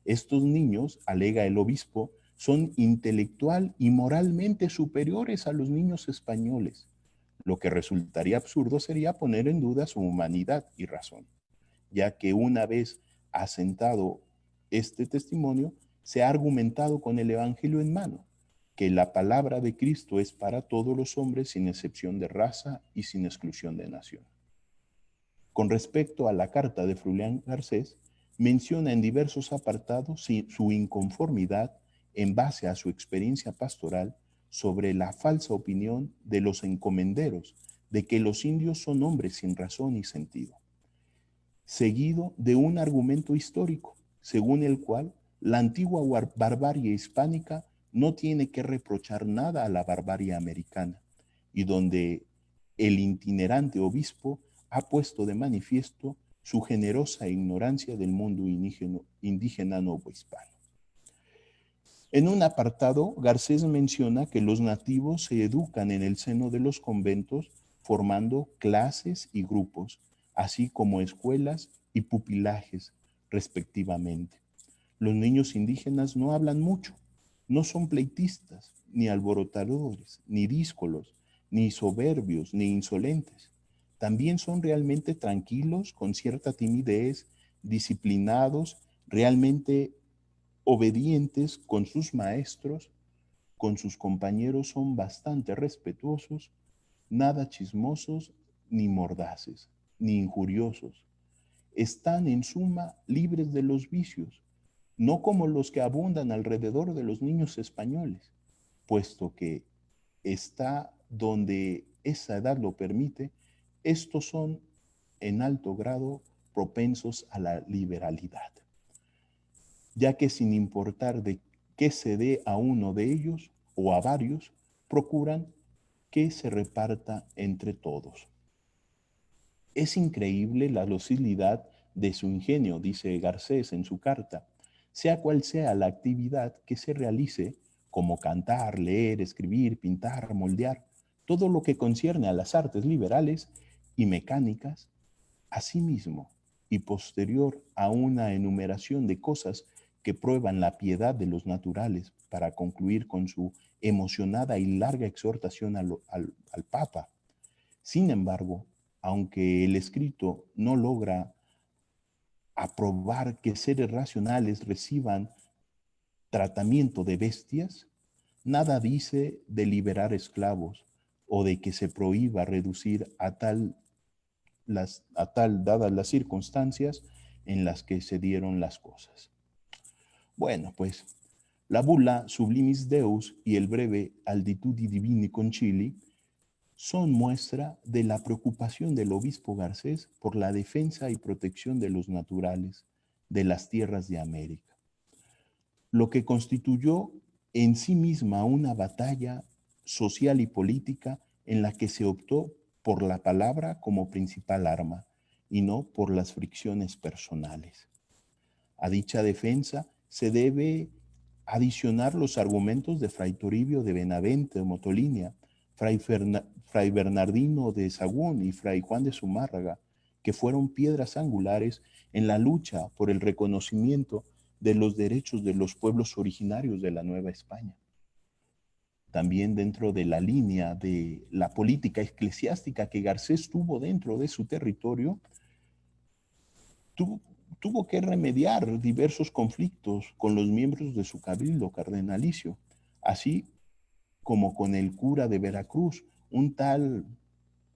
Estos niños, alega el obispo, son intelectual y moralmente superiores a los niños españoles. Lo que resultaría absurdo sería poner en duda su humanidad y razón, ya que una vez asentado este testimonio, se ha argumentado con el Evangelio en mano, que la palabra de Cristo es para todos los hombres sin excepción de raza y sin exclusión de nación. Con respecto a la carta de Frulián Garcés, menciona en diversos apartados su inconformidad en base a su experiencia pastoral sobre la falsa opinión de los encomenderos de que los indios son hombres sin razón y sentido, seguido de un argumento histórico, según el cual la antigua barbarie hispánica no tiene que reprochar nada a la barbarie americana, y donde el itinerante obispo ha puesto de manifiesto su generosa ignorancia del mundo indígena novohispano. En un apartado, Garcés menciona que los nativos se educan en el seno de los conventos formando clases y grupos, así como escuelas y pupilajes, respectivamente. Los niños indígenas no hablan mucho, no son pleitistas, ni alborotadores, ni díscolos, ni soberbios, ni insolentes. También son realmente tranquilos, con cierta timidez, disciplinados, realmente obedientes con sus maestros, con sus compañeros son bastante respetuosos, nada chismosos, ni mordaces, ni injuriosos. Están en suma libres de los vicios, no como los que abundan alrededor de los niños españoles, puesto que está donde esa edad lo permite, estos son en alto grado propensos a la liberalidad, ya que sin importar de qué se dé a uno de ellos o a varios, procuran que se reparta entre todos. Es increíble la docilidad de su ingenio, dice Garcés en su carta, sea cual sea la actividad que se realice, como cantar, leer, escribir, pintar, moldear, todo lo que concierne a las artes liberales y mecánicas, asimismo, y posterior a una enumeración de cosas que prueban la piedad de los naturales, para concluir con su emocionada y larga exhortación al Papa. Sin embargo, aunque el escrito no logra aprobar que seres racionales reciban tratamiento de bestias, nada dice de liberar esclavos o de que se prohíba reducir a tal, dadas las circunstancias en las que se dieron las cosas. Bueno, pues la bula Sublimis Deus y el breve Alditudi Divini Concili son muestra de la preocupación del obispo Garcés por la defensa y protección de los naturales de las tierras de América, lo que constituyó en sí misma una batalla social y política en la que se optó por la palabra como principal arma y no por las fricciones personales. A dicha defensa se debe adicionar los argumentos de Fray Toribio de Benavente de Motolinia, Fray Bernardino de Sahagún y Fray Juan de Zumárraga, que fueron piedras angulares en la lucha por el reconocimiento de los derechos de los pueblos originarios de la Nueva España. También dentro de la línea de la política eclesiástica que Garcés tuvo dentro de su territorio, tuvo que remediar diversos conflictos con los miembros de su cabildo cardenalicio, así como con el cura de Veracruz, un tal,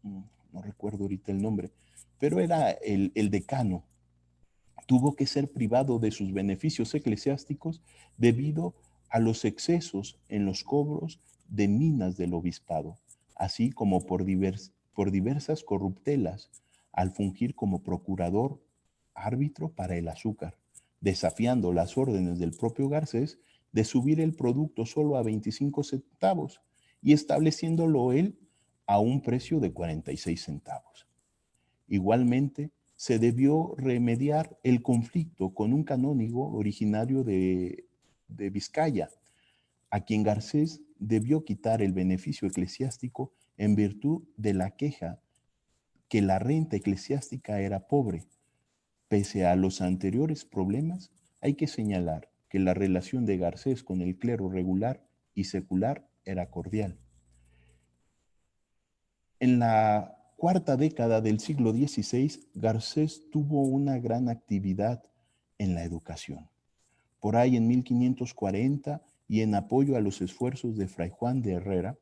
no recuerdo ahorita el nombre, pero era el decano. Tuvo que ser privado de sus beneficios eclesiásticos debido a los excesos en los cobros de minas del obispado, así como por diversas corruptelas al fungir como procurador árbitro para el azúcar, desafiando las órdenes del propio Garcés de subir el producto solo a 25 centavos y estableciéndolo él a un precio de 46 centavos. Igualmente, se debió remediar el conflicto con un canónigo originario de Vizcaya, a quien Garcés debió quitar el beneficio eclesiástico en virtud de la queja que la renta eclesiástica era pobre. Pese a los anteriores problemas, hay que señalar que la relación de Garcés con el clero regular y secular era cordial. En la cuarta década del siglo XVI, Garcés tuvo una gran actividad en la educación. Por ahí en 1540, y en apoyo a los esfuerzos de Fray Juan de Herrera,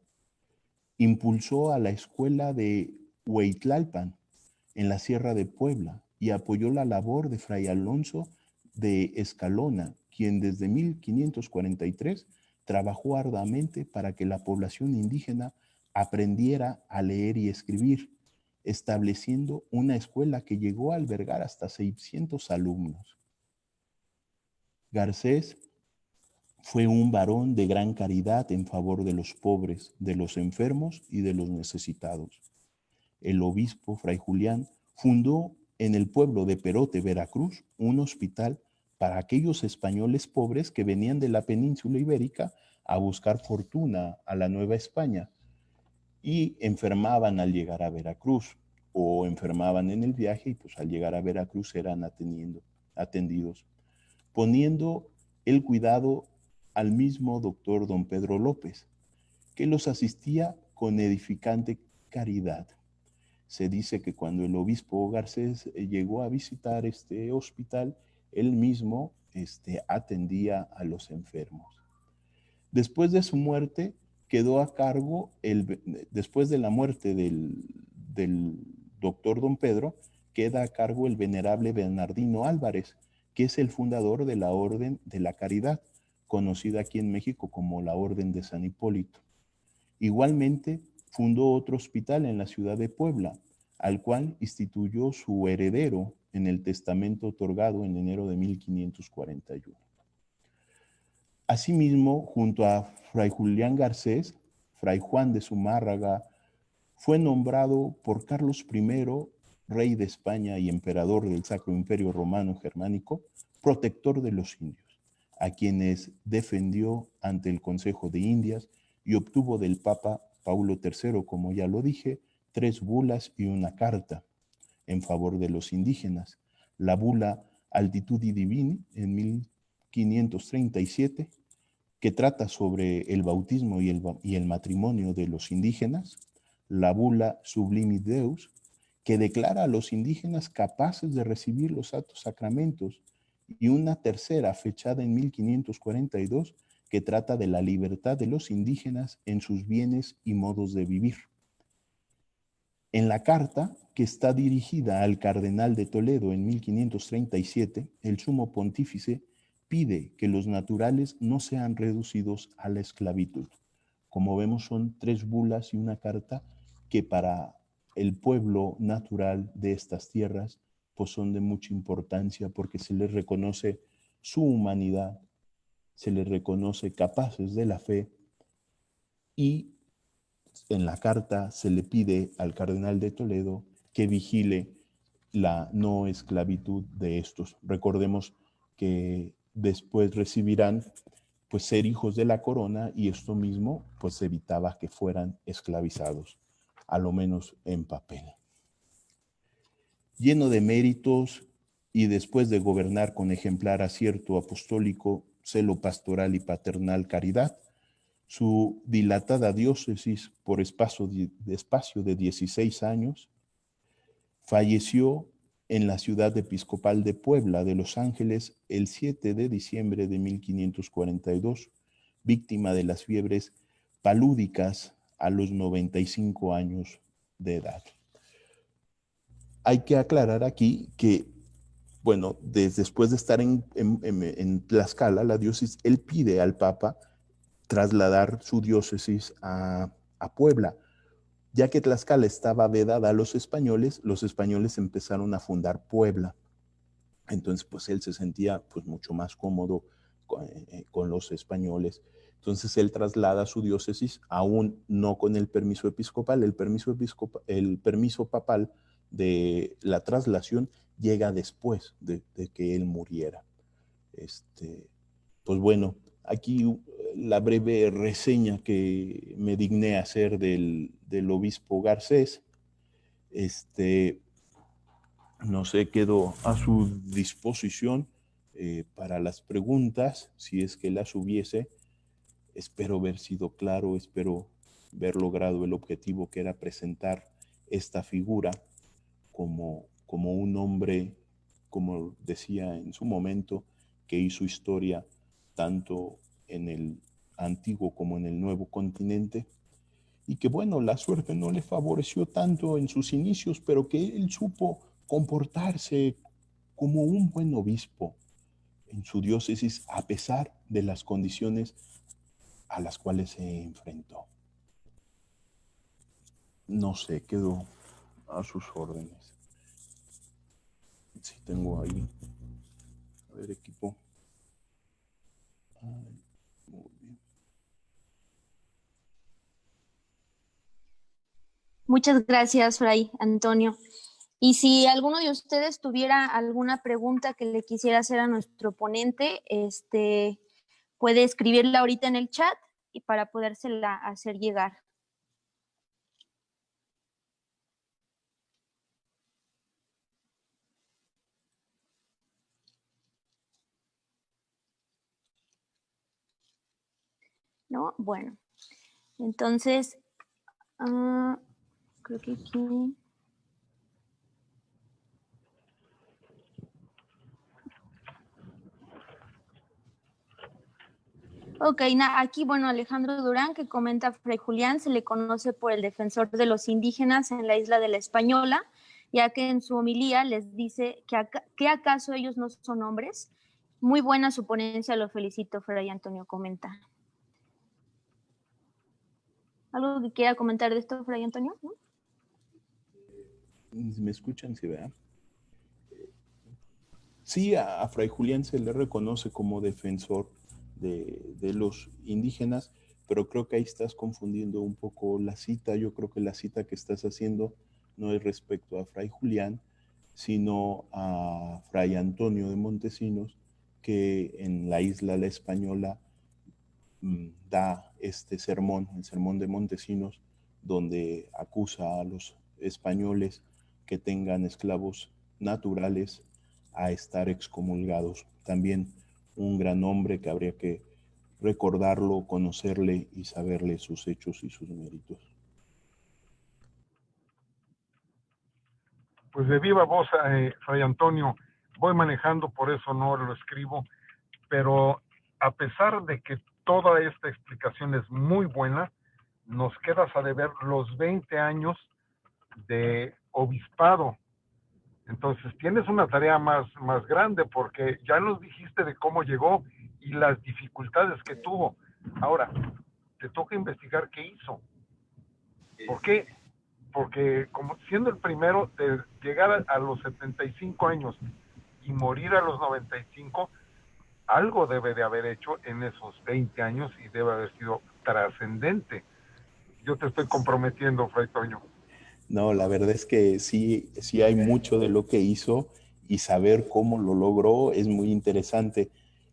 impulsó a la escuela de Hueytlalpan, en la Sierra de Puebla, y apoyó la labor de Fray Alonso de Escalona, quien desde 1543 trabajó arduamente para que la población indígena aprendiera a leer y escribir, estableciendo una escuela que llegó a albergar hasta 600 alumnos. Garcés fue un varón de gran caridad en favor de los pobres, de los enfermos y de los necesitados. El obispo Fray Julián fundó en el pueblo de Perote, Veracruz, un hospital para aquellos españoles pobres que venían de la península ibérica a buscar fortuna a la Nueva España y enfermaban al llegar a Veracruz o enfermaban en el viaje y pues al llegar a Veracruz eran atendidos, poniendo el cuidado al mismo doctor don Pedro López, que los asistía con edificante caridad. Se dice que cuando el obispo Garcés llegó a visitar este hospital, él mismo atendía a los enfermos. Después de su muerte, quedó a cargo, después de la muerte del doctor don Pedro, queda a cargo el venerable Bernardino Álvarez, que es el fundador de la Orden de la Caridad, conocida aquí en México como la Orden de San Hipólito. Igualmente, fundó otro hospital en la ciudad de Puebla, al cual instituyó su heredero en el testamento otorgado en enero de 1541. Asimismo, junto a Fray Julián Garcés, Fray Juan de Zumárraga fue nombrado por Carlos I, rey de España y emperador del Sacro Imperio Romano Germánico, protector de los indios, a quienes defendió ante el Consejo de Indias y obtuvo del Papa Paulo III, como ya lo dije, 3 bulas y una carta en favor de los indígenas. La bula Altitudi Divini en 1537, que trata sobre el bautismo y el matrimonio de los indígenas. La bula Sublimit Deus, que declara a los indígenas capaces de recibir los santos sacramentos, y una tercera fechada en 1542 que trata de la libertad de los indígenas en sus bienes y modos de vivir. En la carta, que está dirigida al cardenal de Toledo en 1537, el sumo pontífice pide que los naturales no sean reducidos a la esclavitud. Como vemos, son 3 bulas y una carta que para el pueblo natural de estas tierras pues son de mucha importancia, porque se les reconoce su humanidad, se les reconoce capaces de la fe, y en la carta se le pide al cardenal de Toledo que vigile la no esclavitud de estos. Recordemos que después recibirán pues ser hijos de la corona, y esto mismo pues evitaba que fueran esclavizados, a lo menos en papel. Lleno de méritos y después de gobernar con ejemplar acierto apostólico, celo pastoral y paternal caridad, su dilatada diócesis por espacio de 16 años, falleció en la ciudad episcopal de Puebla de Los Ángeles el 7 de diciembre de 1542, víctima de las fiebres palúdicas a los 95 años de edad. Hay que aclarar aquí que, bueno, después de estar en Tlaxcala, la diócesis, él pide al Papa trasladar su diócesis a Puebla, Ya que Tlaxcala estaba vedada a los españoles empezaron a fundar Puebla. Entonces, pues él se sentía pues mucho más cómodo con los españoles. Entonces él traslada su diócesis, aún no con el permiso episcopal. El permiso papal de la traslación llega después de que él muriera. Pues bueno, aquí la breve reseña que me digné hacer del obispo Garcés. No sé, quedo a su disposición para las preguntas, si es que las hubiese. Espero haber sido claro, espero haber logrado el objetivo, que era presentar esta figura como un hombre, como decía en su momento, que hizo historia tanto en el antiguo como en el nuevo continente, y que bueno, la suerte no le favoreció tanto en sus inicios, pero que él supo comportarse como un buen obispo en su diócesis a pesar de las condiciones a las cuales se enfrentó. No sé, quedo a sus órdenes. Sí, tengo ahí. A ver, equipo. Ay, muy bien. Muchas gracias, Fray Antonio. Y si alguno de ustedes tuviera alguna pregunta que le quisiera hacer a nuestro ponente, puede escribirla ahorita en el chat y para podérsela hacer llegar. ¿No? Bueno, entonces, creo que aquí... Ok, aquí, bueno, Alejandro Durán, que comenta: Fray Julián se le conoce por el defensor de los indígenas en la isla de la Española, ya que en su homilía les dice que acaso ellos no son hombres. Muy buena su ponencia, lo felicito, Fray Antonio comenta. ¿Algo que quiera comentar de esto, Fray Antonio? ¿No? ¿Me escuchan? Sí, ¿verdad? Sí, a Fray Julián se le reconoce como defensor de los indígenas, pero creo que ahí estás confundiendo un poco la cita. Yo creo que la cita que estás haciendo no es respecto a Fray Julián, sino a Fray Antonio de Montesinos, que en la isla La Española da este sermón, el sermón de Montesinos, donde acusa a los españoles que tengan esclavos naturales a estar excomulgados. También un gran hombre que habría que recordarlo, conocerle y saberle sus hechos y sus méritos. Pues de viva voz, Fray Antonio, voy manejando, por eso no lo escribo, pero a pesar de que toda esta explicación es muy buena, nos quedas a deber los 20 años de obispado. Entonces tienes una tarea más grande, porque ya nos dijiste de cómo llegó y las dificultades que tuvo. Ahora, te toca investigar qué hizo. ¿Por qué? Porque como siendo el primero de llegar a los 75 años y morir a los 95, algo debe de haber hecho en esos 20 años y debe haber sido trascendente. Yo te estoy comprometiendo, Fray Toño. No, la verdad es que sí hay mucho de lo que hizo, y saber cómo lo logró es muy interesante.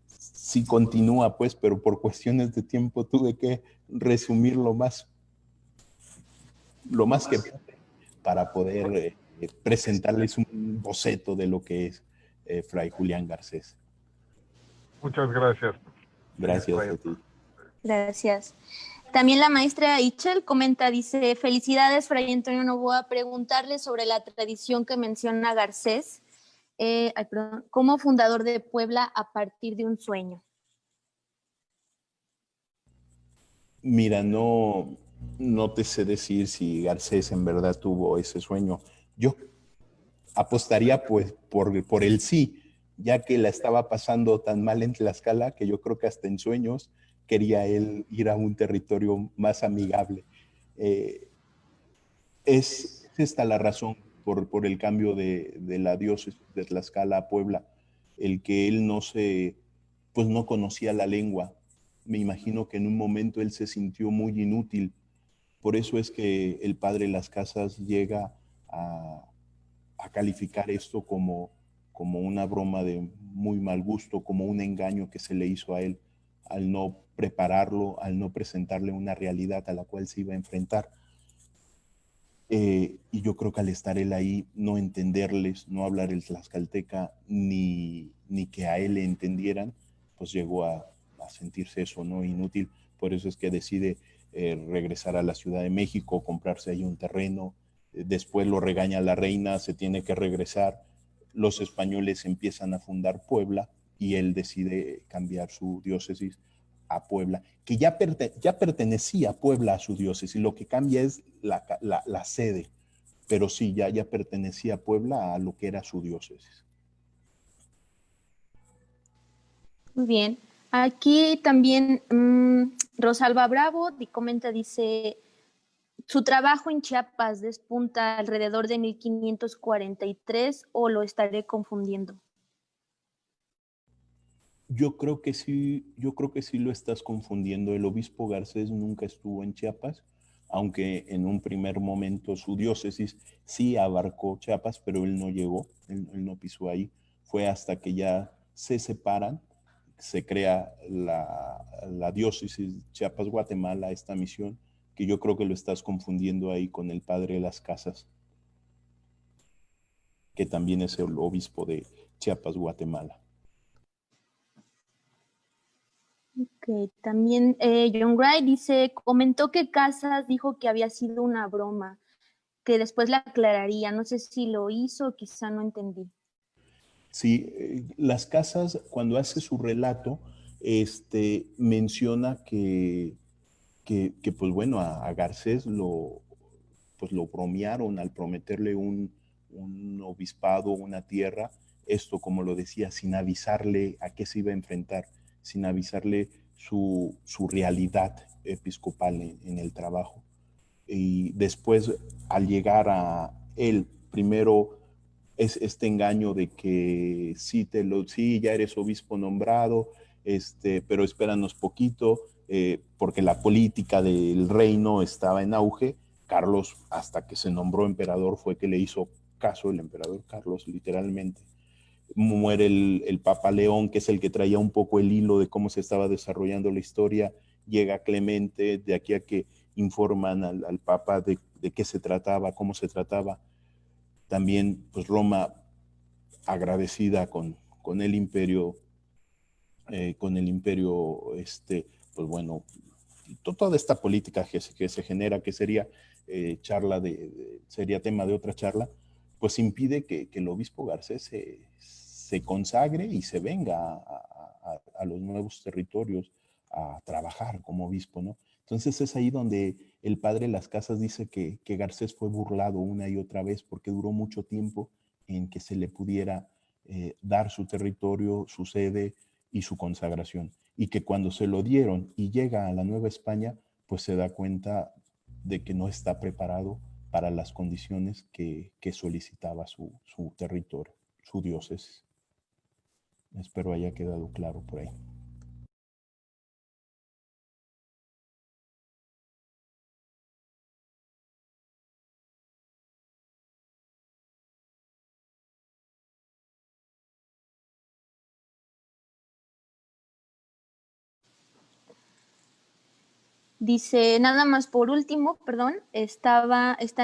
Sí continúa, pues, pero por cuestiones de tiempo tuve que resumir lo más que para poder presentarles un boceto de lo que es Fray Julián Garcés. Muchas gracias. Gracias a ti. Gracias. También la maestra Ichel comenta, dice: felicidades, Fray Antonio Novoa, preguntarle sobre la tradición que menciona Garcés, como fundador de Puebla a partir de un sueño. Mira, no te sé decir si Garcés en verdad tuvo ese sueño. Yo apostaría pues por el sí, ya que la estaba pasando tan mal en Tlaxcala que yo creo que hasta en sueños quería él ir a un territorio más amigable. Es esta la razón por el cambio de la diócesis de Tlaxcala a Puebla, el que él pues no conocía la lengua. Me imagino que en un momento él se sintió muy inútil. Por eso es que el padre Las Casas llega a calificar esto como una broma de muy mal gusto, como un engaño que se le hizo a él al no prepararlo, al no presentarle una realidad a la cual se iba a enfrentar. Y yo creo que al estar él ahí, no entenderles, no hablar el tlaxcalteca, ni que a él le entendieran, pues llegó a sentirse eso, ¿no? Inútil. Por eso es que decide regresar a la Ciudad de México, comprarse ahí un terreno. Después lo regaña la reina, se tiene que regresar. Los españoles empiezan a fundar Puebla y él decide cambiar su diócesis a Puebla, que ya pertenecía a Puebla a su diócesis, lo que cambia es la sede, pero sí, ya pertenecía a Puebla a lo que era su diócesis. Muy bien. Aquí también Rosalba Bravo comenta, dice, su trabajo en Chiapas despunta alrededor de 1543 o lo estaré confundiendo. Yo creo que sí lo estás confundiendo. El obispo Garcés nunca estuvo en Chiapas, aunque en un primer momento su diócesis sí abarcó Chiapas, pero él no llegó, él no pisó ahí. Fue hasta que ya se separan, se crea la diócesis Chiapas-Guatemala, esta misión, que yo creo que lo estás confundiendo ahí con el padre de Las Casas, que también es el obispo de Chiapas-Guatemala. Ok, también John Wright dice, comentó que Casas dijo que había sido una broma, que después la aclararía. No sé si lo hizo, quizá no entendí. Sí, Las Casas, cuando hace su relato, menciona que pues bueno, a Garcés pues lo bromearon al prometerle un obispado, una tierra, esto como lo decía, sin avisarle a qué se iba a enfrentar, sin avisarle su realidad episcopal en el trabajo. Y después, al llegar a él, primero es este engaño de que sí, ya eres obispo nombrado, pero espéranos poquito, porque la política del reino estaba en auge. Carlos, hasta que se nombró emperador, fue que le hizo caso el emperador Carlos, literalmente. Muere el Papa León, que es el que traía un poco el hilo de cómo se estaba desarrollando la historia. Llega Clemente, de aquí a que informan al Papa de qué se trataba, cómo se trataba. También, pues Roma, agradecida con el imperio, pues bueno, toda esta política que se genera, que sería sería tema de otra charla, pues impide que el obispo Garcés se consagre y se venga a los nuevos territorios a trabajar como obispo, ¿no? Entonces es ahí donde el padre Las Casas dice que Garcés fue burlado una y otra vez porque duró mucho tiempo en que se le pudiera dar su territorio, su sede y su consagración. Y que cuando se lo dieron y llega a la Nueva España, pues se da cuenta de que no está preparado para las condiciones que solicitaba su territorio, su diócesis. Espero haya quedado claro por ahí. Dice, nada más por último, perdón, está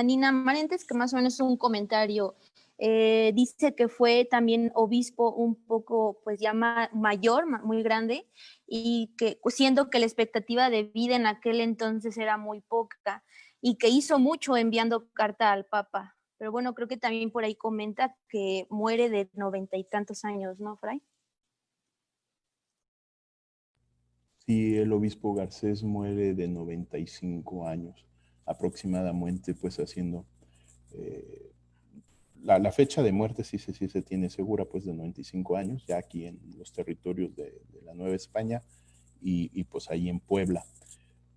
Nina Marentes, que más o menos es un comentario. Dice que fue también obispo un poco, pues ya mayor, muy grande, y que siendo que la expectativa de vida en aquel entonces era muy poca, y que hizo mucho enviando carta al Papa. Pero bueno, creo que también por ahí comenta que muere de 90 y tantos años, ¿no, Fray? Sí, el obispo Garcés muere de 95 años aproximadamente, pues haciendo la fecha de muerte sí se tiene segura, pues de 95 años, ya aquí en los territorios de la Nueva España y pues ahí en Puebla.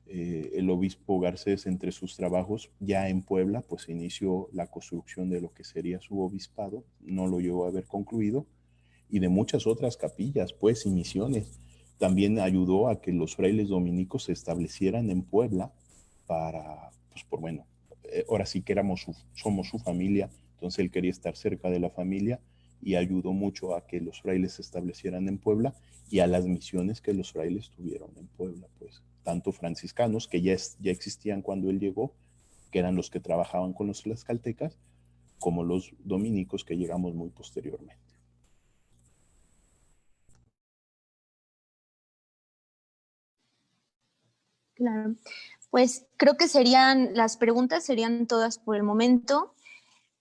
el obispo Garcés, entre sus trabajos, ya en Puebla, pues inició la construcción de lo que sería su obispado, no lo llegó a haber concluido, y de muchas otras capillas, pues, y misiones. También ayudó a que los frailes dominicos se establecieran en Puebla para, pues, bueno, ahora sí que somos su familia, entonces él quería estar cerca de la familia y ayudó mucho a que los frailes se establecieran en Puebla y a las misiones que los frailes tuvieron en Puebla, pues, tanto franciscanos, que ya existían cuando él llegó, que eran los que trabajaban con los tlaxcaltecas, como los dominicos que llegamos muy posteriormente. Claro. Pues creo que las preguntas serían todas por el momento.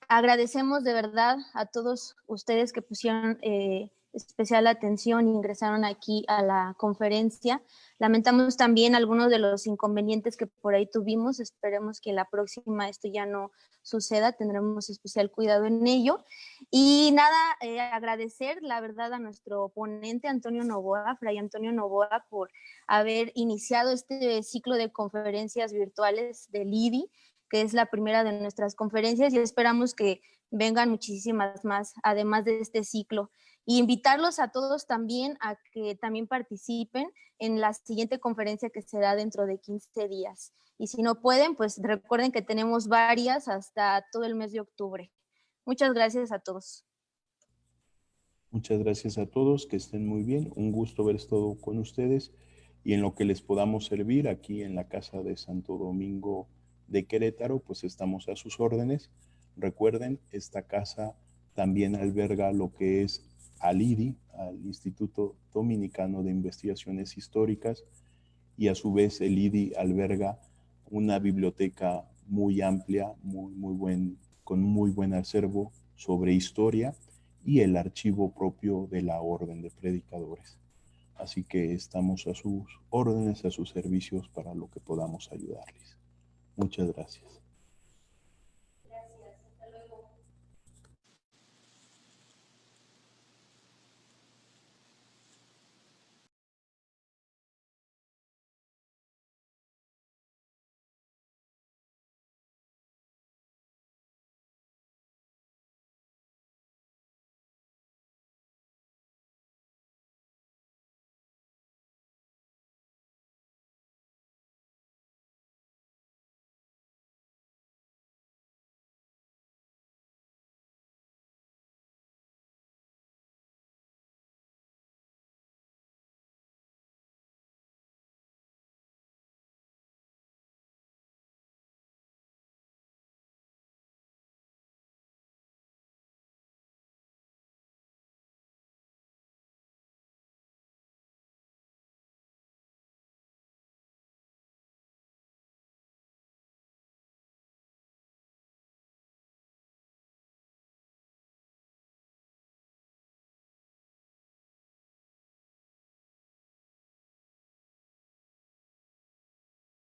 Agradecemos de verdad a todos ustedes que pusieron especial atención e ingresaron aquí a la conferencia. Lamentamos también algunos de los inconvenientes que por ahí tuvimos. Esperemos que la próxima esto ya no suceda. Tendremos especial cuidado en ello. Y nada, agradecer la verdad a nuestro ponente Antonio Novoa, Fray Antonio Novoa, por haber iniciado este ciclo de conferencias virtuales del IDI, que es la primera de nuestras conferencias, y esperamos que vengan muchísimas más, además de este ciclo. Y invitarlos a todos también a que también participen en la siguiente conferencia que será dentro de 15 días. Y si no pueden, pues recuerden que tenemos varias hasta todo el mes de octubre. Muchas gracias a todos. Muchas gracias a todos, que estén muy bien. Un gusto haber estado con ustedes y en lo que les podamos servir aquí en la Casa de Santo Domingo de Querétaro, pues estamos a sus órdenes. Recuerden, esta casa también alberga lo que es al IDI, al Instituto Dominicano de Investigaciones Históricas, y a su vez el IDI alberga una biblioteca muy amplia, con muy buen acervo sobre historia y el archivo propio de la Orden de Predicadores. Así que estamos a sus órdenes, a sus servicios para lo que podamos ayudarles. Muchas gracias.